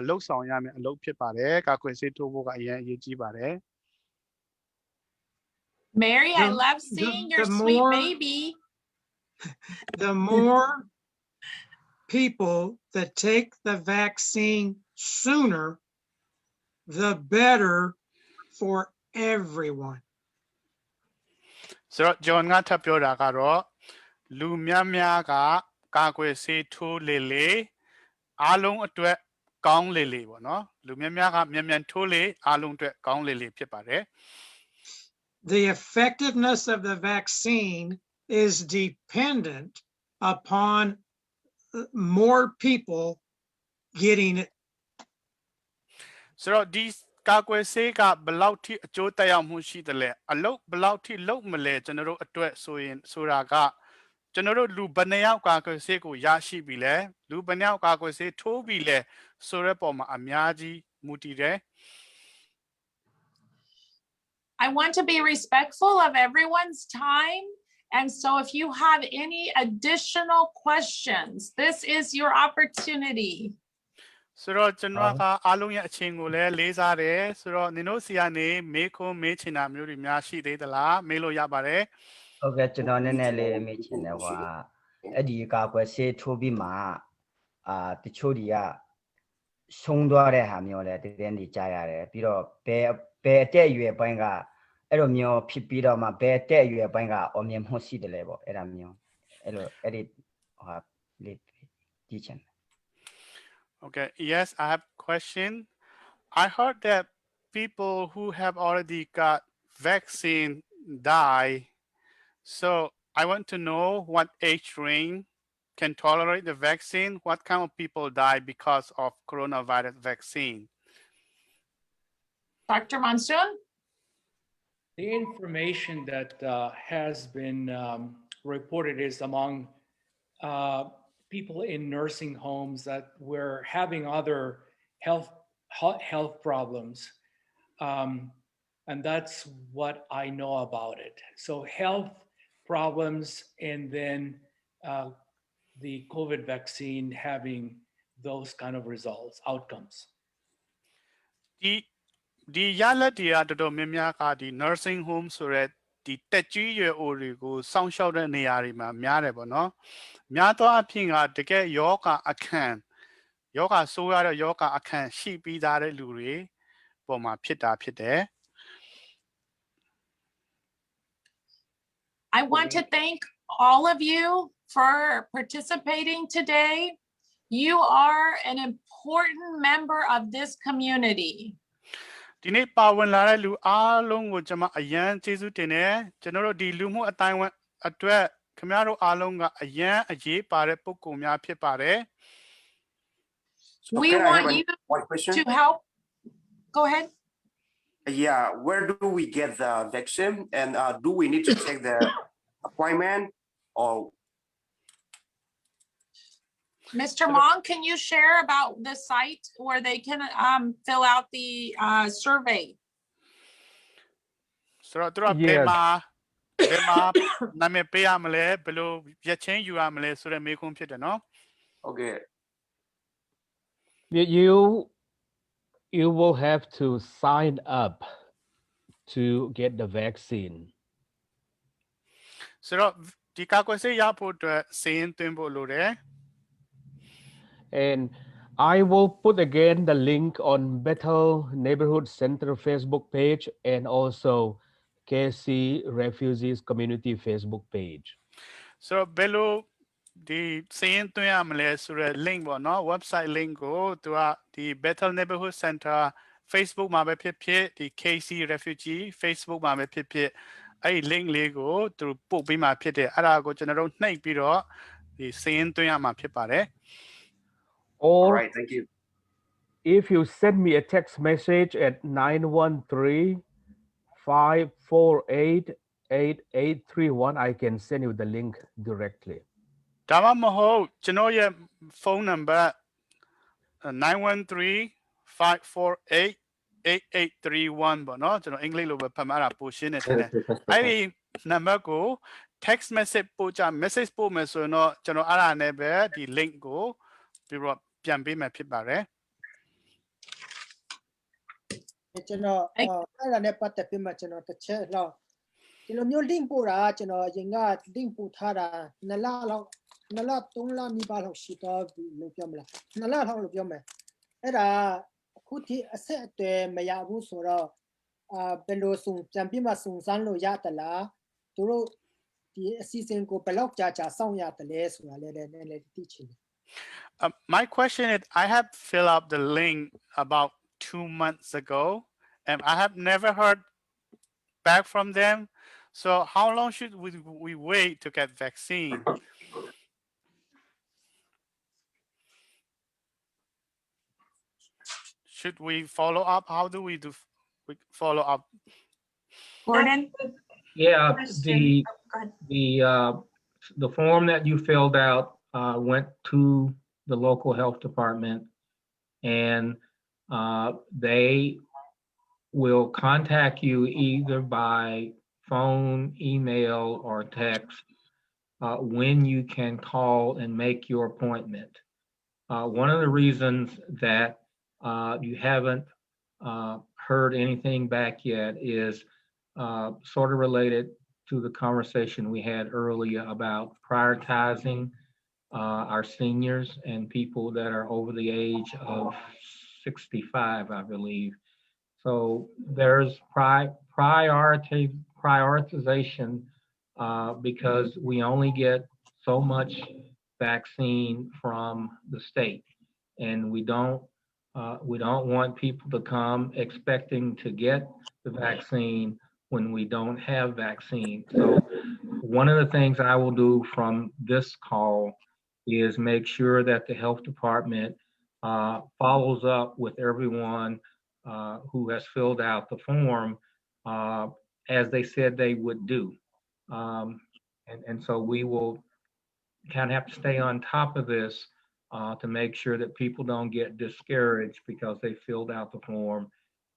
Speaker 2: လှုပ်ဆောင်ရမယ်အလုပ်ဖြစ်ပါတယ်ကာကွယ်ဆေးထိုးဖို့ကအရင်အရေးကြီးပါတယ်
Speaker 3: Mary, I love seeing your sweet baby.
Speaker 5: The more people that take the vaccine sooner, the better for everyone.
Speaker 2: ဆိုတော့ဂျွန်ကထပ်ပြောတာကတော့လူများများကကာကွယ်ဆေးထိုးလေလေအားလုံးအတွက်ကောင်းလေလေပေါ့နော်လူများများကမြန်ထိုးလေအားလုံးအတွက်ကောင်းလေလေဖြစ်ပါတယ်
Speaker 5: The effectiveness of the vaccine is dependent upon more people getting it.
Speaker 2: ဆိုတော့ဒီကာကွယ်ဆေးကဘယ်လောက်ထိအကျိုးသက်ရောက်မှုရှိတယ်လဲအလုပ်ဘယ်လောက်ထိလုပ်မလဲကျွန်တော်တို့အတွက်ဆိုရင်ဆိုတာကကျွန်တော်တို့လူဘယ်နှယောက်ကာကွယ်ဆေးကိုရရှိပြီလဲလူဘယ်နှယောက်ကာကွယ်ဆေးထိုးပြီလဲဆိုတဲ့ပုံမှာအများကြီးမူတည်တယ်
Speaker 3: I want to be respectful of everyone's time. And so if you have any additional questions, this is your opportunity.
Speaker 2: ဆိုတော့ကျွန်တော်ကအားလုံးရဲ့အချိန်ကိုလည်းလေးစားတယ်ဆိုတော့နင်တို့စီကနေမေးခွန်းမေးချင်တာမျိုးတွေများရှိသေးသလားမေးလို့ရပါတယ်
Speaker 11: ဟုတ်ကဲ့ကျွန်တော်နည်းနည်းလေးမေးချင်တယ်ဟိုအဲ့ဒီကာကွယ်ဆေးထိုးပြီးမှတချို့တွေကရှုံးသွားတဲ့ဟာမျိုးလည်းတကယ်နေကြရတယ်ပြီးတော့ဘယ်အတက်အရွယ်ပိုင်းကအဲ့လိုမျိုးဖြစ်ပြီးတော့မှဘယ်အတက်အရွယ်ပိုင်းကအောင်မြင်မှုရှိတယ်လဲပေါ့အဲ့ဒါမျိုးအဲ့လိုအဲ့ဒီဟာလေးကြည့်ချင်
Speaker 2: Okay, yes, I have a question. I heard that people who have already got vaccine die. So I want to know what age range can tolerate the vaccine. What kind of people die because of coronavirus vaccine?
Speaker 3: Dr. Monsoon?
Speaker 1: The information that has been reported is among people in nursing homes that were having other health problems. And that's what I know about it. So health problems and then the COVID vaccine having those kind of results, outcomes.
Speaker 2: ဒီ ဒီရလက်တွေကတော်တော်များများကဒီ nursing home ဆိုရက်ဒီတက်ကြီးရွယ်အိုတွေကိုစောင့်ရှောက်တဲ့နေရာတွေမှာများတယ်ပေါ့နော်များသောအားဖြင့်ကတကယ်ယောဂအခန့်ယောဂဆိုးရတဲ့ယောဂအခန့်ရှိပြီးသားတဲ့လူတွေပေါ်မှာဖြစ်တာဖြစ်တယ်
Speaker 3: I want to thank all of you for participating today. You are an important member of this community.
Speaker 2: ဒီနေ့ပါဝင်လာတဲ့လူအားလုံးကိုကျွန်မအယံကျေးဇူးတင်တယ်ကျွန်တော်တို့ဒီလူမှုအတိုင်းအဝန်အတွက်ခင်ဗျားတို့အားလုံးကအယံအရေးပါတဲ့ပုဂ္ဂိုလ်များဖြစ်ပါတယ်
Speaker 3: We want you
Speaker 12: one question.
Speaker 3: to help. Go ahead.
Speaker 12: Yeah, where do we get the vaccine, and do we need to take the appointment or?
Speaker 3: Mr. Mong, can you share about the site where they can fill out the survey?
Speaker 2: ဆိုတော့သူတို့ဘယ်မှာနာမည်ပေးရမလဲဘယ်လိုရက်ချင်းယူရမလဲဆိုတဲ့မေးခွန်းဖြစ်တယ်နော်
Speaker 12: Okay.
Speaker 8: You will have to sign up to get the vaccine.
Speaker 2: ဆိုတော့ဒီကာကွယ်ဆေးရဖို့အတွက်စာရင်းသွင်းဖို့လိုတယ်
Speaker 8: And I will put again the link on Bethel Neighborhood Center Facebook page and also KC Refugees Community Facebook page.
Speaker 2: ဆိုတော့ဘယ်လိုဒီစာရင်းသွင်းရမလဲဆိုတဲ့ link ပေါ့နော် website link ကိုသူကဒီ Bethel Neighborhood Center Facebook မှာပဲဖြစ်ဖြစ်ဒီ KC Refugee Facebook မှာပဲဖြစ်ဖြစ်အဲ့ဒီ link လေးကိုသူပို့ပေးမှာဖြစ်တယ်အဲ့ဒါကိုကျွန်တော်တို့နှိပ်ပြီးတော့ဒီစာရင်းသွင်းရမှာဖြစ်ပါတယ်
Speaker 8: Or
Speaker 12: All right, thank you.
Speaker 8: if you send me a text message at 913-548-8831, I can send you the link directly.
Speaker 2: ဒါမှမဟုတ်ကျွန်တော်ရဲ့ phone number 913-548-8831ပေါ့နော်ကျွန်တော်အင်္ဂလိပ်လိုပဲဖတ်မှာတာပိုရှင်းနေတယ်အဲ့ဒီ number ကို text message ပို့ကြ message ပို့မယ်ဆိုရင်တော့ကျွန်တော်အဲ့ဒါနဲ့ပဲဒီ link ကိုပြီးတော့ပြန်ပေးမယ်ဖြစ်ပါတယ်
Speaker 9: ကျွန်တော်အဲ့ဒါနဲ့ပတ်သက်ပြီးမှကျွန်တော်တစ်ချက်လောက်ဒီလိုမျိုး link ပို့တာကျွန်တော်အရင်က link ပို့ထားတာ2လလောက်2လ3လနီးပါးလောက်ရှိတော့လို့ပြောမလား2လလောက်လို့ပြောမယ်အဲ့ဒါအခုထိအဆက်အသွယ်မရဘူးဆိုတော့ဘယ်လိုပြန်ပြီးမှစုံစမ်းလို့ရတလားသူတို့ဒီအစီအစဉ်ကိုဘယ်လောက်ကြာစောင့်ရတယ်လဲဆိုတာလည်းသိချင်တယ်
Speaker 2: My question is, I have filled up the link about 2 months ago, and I have never heard back from them. So how long should we wait to get vaccine? Should we follow up? How do we follow up?
Speaker 3: Gordon?
Speaker 6: Yeah,
Speaker 4: Question.
Speaker 6: the form that you filled out went to the local health department, and they will contact you either by phone, email, or text when you can call and make your appointment. One of the reasons that you haven't heard anything back yet is sort of related to the conversation we had earlier about prioritizing our seniors and people that are over the age of 65, I believe. So there's prioritization because we only get so much vaccine from the state, and we don't want people to come expecting to get the vaccine when we don't have vaccine. So one of the things I will do from this call is make sure that the health department follows up with everyone who has filled out the form as they said they would do. And so we will kind of have to stay on top of this to make sure that people don't get discouraged because they filled out the form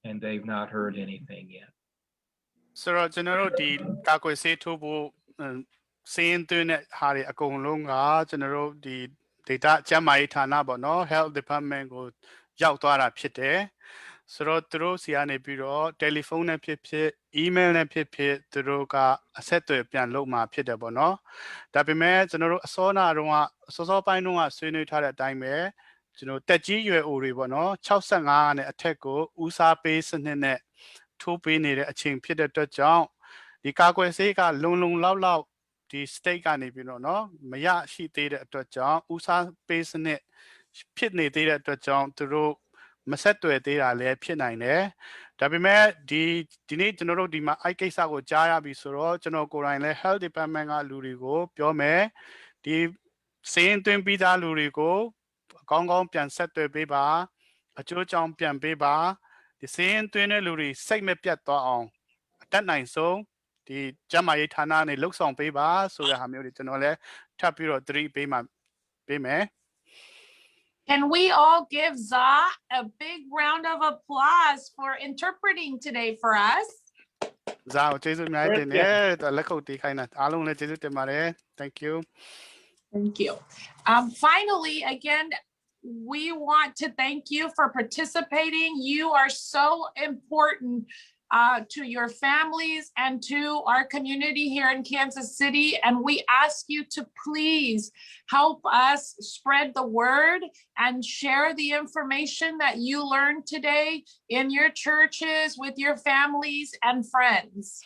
Speaker 6: and they've not heard anything yet.
Speaker 2: So, general, the ကာကွယ်ဆေးထိုးဖို့စာရင်းသွင်းတဲ့ဟာတွေအကုန်လုံးကကျွန်တော်တို့ဒီ data ကျန်းမာရေးဌာနပေါ့နော် health department ကိုရောက်သွားတာဖြစ်တယ် ဆိုတော့သူတို့စီကနေပြီးတော့တယ်လီဖုန်းနဲ့ဖြစ်ဖြစ်အီးမေးလ်နဲ့ဖြစ်ဖြစ်သူတို့ကအဆက်အသွယ်ပြန်လုပ်မှာဖြစ်တယ်ပေါ့နော်ဒါပေမဲ့ကျွန်တော်တို့အစောပိုင်းတုန်းကဆွေးနွေးထားတဲ့အတိုင်းပဲကျွန်တော်တက်ကြီးရွယ်အိုတွေပေါ့နော်65နဲ့အထက်ကိုဦးစားပေးစနစ်နဲ့ထိုးပေးနေတဲ့အချိန်ဖြစ်တဲ့အတွက်ကြောင့်ဒီကာကွယ်ဆေးကလုံလောက်ဒီ state ကနေပြီးတော့နော်မရရှိသေးတဲ့အတွက်ကြောင့်ဦးစားပေးစနစ်ဖြစ်နေသေးတဲ့အတွက်ကြောင့်သူတို့မဆက်သွယ်သေးတာလည်းဖြစ်နိုင်တယ်ဒါပေမဲ့ဒီနေ့ကျွန်တော်တို့ဒီမှာအဲ့ကိစ္စကိုကြားရပြီဆိုတော့ကျွန်တော်ကိုယ်တိုင်လည်း health department ကလူတွေကိုပြောမယ်ဒီစေရင်သွင်းပြီးသားလူတွေကိုအကောင်းပြန်ဆက်သွယ်ပေးပါအကျိုးကြောင့်ပြန်ပေးပါဒီစေရင်သွင်းတဲ့လူတွေစိတ်မပြတ်သွားအောင်အတတ်နိုင်ဆုံးဒီကျန်းမာရေးဌာနနဲ့လှုပ်ဆောင်ပေးပါဆိုတဲ့ဟာမျိုးတွေကျွန်တော်လည်းထပ်ပြီးတော့သတိပေးမယ်
Speaker 3: Can we all give Za a big round of applause for interpreting today for us?
Speaker 2: ဇာကျေးဇူးအများကြီးတင်တယ်တော်လက်ခုပ်တီးခိုင်းတာအားလုံးလည်းကျေးဇူးတင်ပါတယ် Thank you
Speaker 3: Thank you. Finally, again, we want to thank you for participating. You are so important to your families and to our community here in Kansas City. And we ask you to please help us spread the word and share the information that you learned today in your churches, with your families and friends.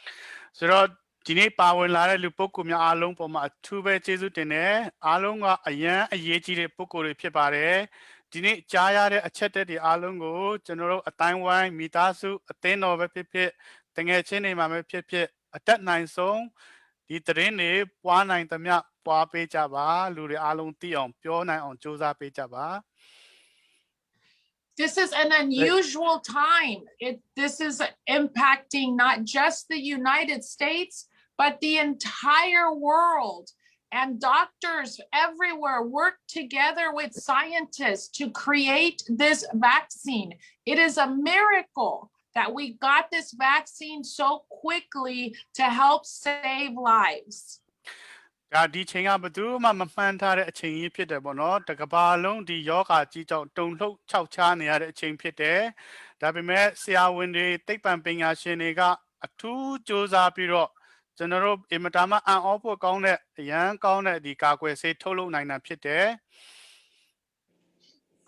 Speaker 2: So, ဒီနေ့ပါဝင်လာတဲ့လူပုဂ္ဂိုလ်များအားလုံးပေါ်မှာအထူးပဲကျေးဇူးတင်တယ်အားလုံးကအရန်အရေးကြီးတဲ့ပုဂ္ဂိုလ်တွေဖြစ်ပါတယ်ဒီနေ့ကြားရတဲ့အချက်တွေအားလုံးကိုကျွန်တော်တို့အတိုင်းဝိုင်းမိသားစုအသင်းတော်ပဲဖြစ်ဖြစ်တငယ်ချင်းတွေမှာပဲဖြစ်ဖြစ်အတက်နိုင်ဆုံးဒီသတင်းတွေပွားနိုင်သမျှပွားပေးကြပါလူတွေအားလုံးသိအောင်ပြောနိုင်အောင်ကြိုးစားပေးကြပါ
Speaker 3: This is an unusual time. This is impacting not just the United States, but the entire world. And doctors everywhere work together with scientists to create this vaccine. It is a miracle that we got this vaccine so quickly to help save lives.
Speaker 2: ဒါဒီချိန်ကဘယ်သူမှမမှန်းထားတဲ့အချိန်ကြီးဖြစ်တယ်ပေါ့နော်တကဘာလုံးဒီယောဂကြီးကြောင့်တုန်လှုပ်ခြောက်ခြားနေရတဲ့အချိန်ဖြစ်တယ်ဒါပေမဲ့ဆရာဝန်တွေသိပ္ပံပညာရှင်တွေကအထူးစူးစမ်းပြီးတော့ကျွန်တော်တို့အင်မတန်မှအံ့ဩဖို့ကောင်းတဲ့အရန်ကောင်းတဲ့ဒီကာကွယ်ဆေးထုတ်လုပ်နိုင်တာဖြစ်တယ်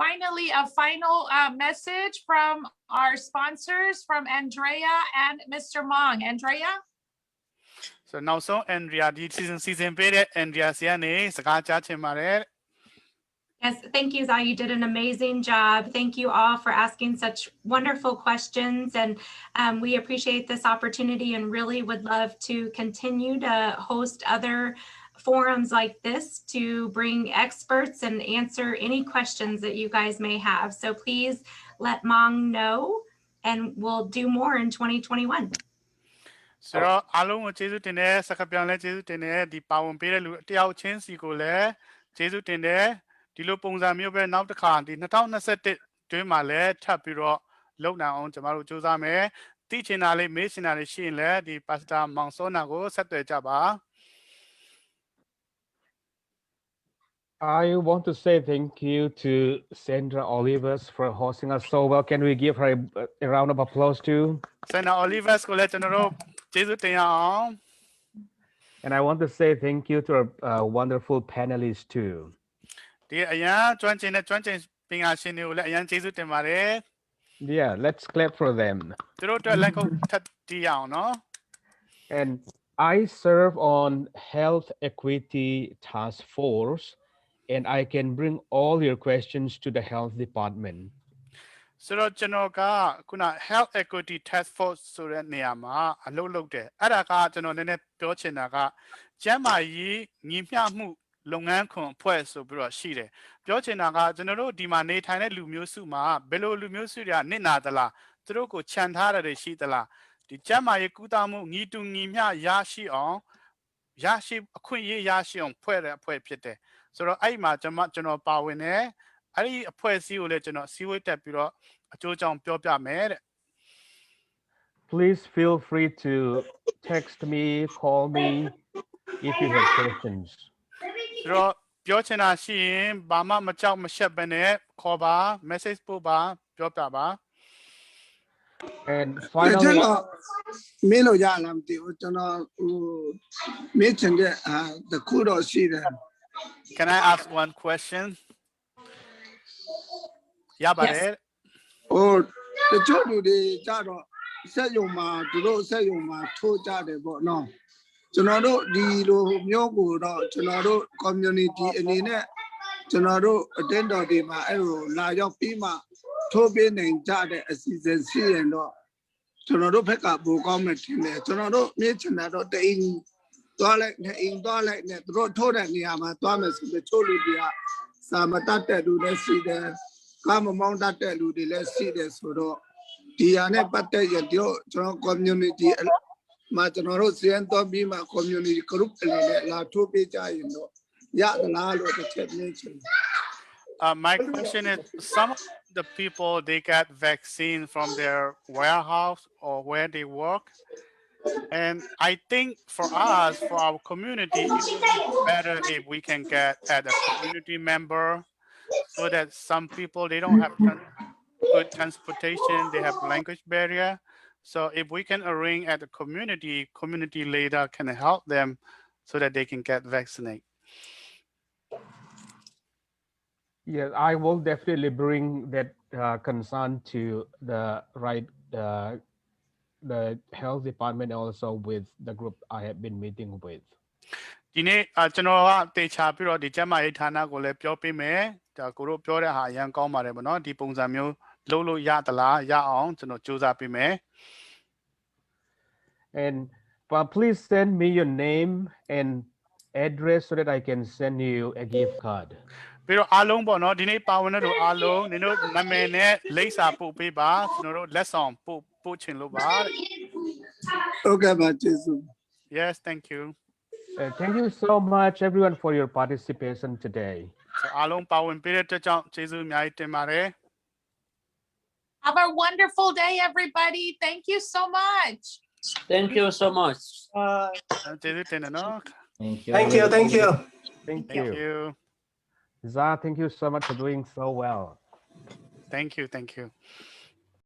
Speaker 3: Finally, a final message from our sponsors, from Andrea and Mr. Mong. Andrea?
Speaker 2: So now so Andrea ဒီ season ပေးတဲ့ Andrea ဆီကနေစကားကြားချင်ပါတယ်
Speaker 4: Yes, thank you, Za. You did an amazing job. Thank you all for asking such wonderful questions. And we appreciate this opportunity and really would love to continue to host other forums like this to bring experts and answer any questions that you guys may have. So please let Mong know and we'll do more in 2021.
Speaker 2: So အားလုံးကိုကျေးဇူးတင်တယ်စကားပြောင်းလဲကျေးဇူးတင်တယ်ဒီပါဝင်ပေးတဲ့လူတယောက်ချင်းစီကိုလည်းကျေးဇူးတင်တယ်ဒီလိုပုံစံမျိုးပဲနောက်တစ်ခါဒီ2021တွင်းမှာလည်းထပ်ပြီးတော့လုံနိုင်အောင်ကျွန်တော်တို့စူးစမ်းမယ်သိချင်တာလေးမေးချင်တာလေးရှိရင်လည်းဒီပါစတာမောင်စောနာကိုဆက်သွယ်ကြပါ
Speaker 8: I want to say thank you to Sandra Olivas for hosting us so well. Can we give her a round of applause too?
Speaker 2: Sandra Olivas ကိုလည်းကျွန်တော်တို့ကျေးဇူးတင်ရအောင်
Speaker 8: And I want to say thank you to our wonderful panelists too.
Speaker 2: ဒီအရန်ကျွမ်းကျင်တဲ့ကျွမ်းကျင်ပညာရှင်တွေကိုလည်းအရန်ကျေးဇူးတင်ပါတယ်
Speaker 8: Yeah, let's clap for them.
Speaker 2: သူတို့အတွက်လက်ခုပ်ထပ်တီးအောင်နော်
Speaker 8: And I serve on Health Equity Task Force, and I can bring all your questions to the Health Department.
Speaker 2: ဆိုတော့ကျွန်တော်ကခုန Health Equity Task Force ဆိုတဲ့နေရာမှာအလုပ်လုပ်တယ်အဲ့ဒါကကျွန်တော်နည်းနည်းပြောချင်တာကကျန်းမာရေးညီမျှမှုလုပ်ငန်းခွန်အဖွဲ့ဆိုပြီးတော့ရှိတယ်ပြောချင်တာကကျွန်တော်တို့ဒီမှာနေထိုင်တဲ့လူမျိုးစုမှာဘယ်လိုလူမျိုးစုတွေကနစ်နာသလားသူတို့ကိုခြံထားတယ်ရှိသလားဒီကျန်းမာရေးကုသမှုညီတူညီမျှရရှိအောင်ရရှိအခွင့်အရေးရရှိအောင်ဖွဲ့တဲ့အဖွဲ့ဖြစ်တယ်ဆိုတော့အဲ့မှာကျွန်တော်ပါဝင်တယ်အဲ့ဒီအဖွဲ့အစည်းကိုလည်းကျွန်တော်စီးဝေးတက်ပြီးတော့အကျိုးကြောင့်ပြောပြမယ်တဲ့
Speaker 8: Please feel free to text me, call me if you have questions.
Speaker 2: ဆိုတော့ပြောချင်တာရှိရင်ဘာမှမကြောက်မရှက်ဘဲနဲ့ခေါ်ပါ message ပို့ပါပြောပြပါ
Speaker 8: And
Speaker 10: ကျွန်
Speaker 8: finally,
Speaker 10: တော်မင်းလို့ရလားမသိဘူးကျွန်တော်ဟိုမင်းချင်တဲ့တခုတော့ရှိတယ်
Speaker 2: Can I ask one question? Yeah, but
Speaker 3: Yes.
Speaker 10: ဟိုတချို့လူတွေကြတော့စက်ယုံမှာသူတို့စက်ယုံမှာထိုးကြတယ်ပေါ့နော်ကျွန်တော်တို့ဒီလိုမျိုးကိုတော့ကျွန်တော်တို့ community အနေနဲ့ကျွန်တော်တို့အတင်းတော်ဒီမှာအဲ့လိုလာရောက်ပြီးမှထိုးပေးနိုင်ကြတဲ့အစီအစဉ်ရှိရင်တော့ကျွန်တော်တို့ဘက်ကပိုကောင်းမှထင်တယ်ကျွန်တော်တို့မြင်ချင်တာတော့တိန်သွားလိုက်နေအိမ်သွားလိုက်နေသူတို့ထိုးတဲ့နေရာမှာသွားမယ်ဆိုတချို့လူတွေကစာမတတ်တဲ့လူလည်းရှိတယ်ကားမမောင်းတတ်တဲ့လူတွေလည်းရှိတယ်ဆိုတော့ဒီဟာနဲ့ပတ်သက်ရင်တို့ကျွန်တော် community မှာကျွန်တော်တို့စီရင်တော်ပြီးမှ community group အနေနဲ့လာထိုးပေးကြရင်တော့ရသလားလို့တစ်ချက်မြင်ချင်တယ်
Speaker 2: My question is, some of the people, they get vaccine from their warehouse or where they work. And I think for us, for our community, it would be better if we can get at a community member so that some people, they don't have good transportation, they have language barrier. So if we can arrange at the community leader can help them so that they can get vaccinated.
Speaker 8: yes, I will definitely bring that concern to the right the health department also with the group I have been meeting with.
Speaker 2: ဒီနေ့ကျွန်တော်ကတေချာပြီးတော့ဒီကျန်းမာရေးဌာနကိုလည်းပြောပေးမယ်ဒါကိုတို့ပြောတဲ့ဟာအရင်ကောင်းပါတယ်ဗောနော်ဒီပုံစံမျိုးလုပ်လို့ရသလားရအောင်ကျွန်တော်စူးစမ်းပေးမယ်
Speaker 8: And please send me your name and address so that I can send you a gift card.
Speaker 2: ပြီးတော့အားလုံးပေါ့နော်ဒီနေ့ပါဝင်တဲ့လူအားလုံးနင်တို့နာမည်နဲ့လိပ်စာပို့ပေးပါကျွန်တော်တို့လက်ဆောင်ပို့ချင်လို့ပါတဲ့
Speaker 10: ဟုတ်ကဲ့ပါကျေးဇူး
Speaker 2: Yes thank you
Speaker 8: Thank you so much everyone for your participation today.
Speaker 2: so အားလုံးပါဝင်ပေးတဲ့အတွက်ကြောင့်ကျေးဇူးအများကြီးတင်ပါတယ်
Speaker 3: Have a wonderful day, everybody. Thank you so much.
Speaker 13: Thank you so much.
Speaker 2: ကျေးဇူးတင်တယ်နော်
Speaker 6: Thank you.
Speaker 10: Thank you
Speaker 8: Thank
Speaker 2: Thank
Speaker 8: you.
Speaker 2: you
Speaker 8: Za, thank you so much for doing so well.
Speaker 2: Thank you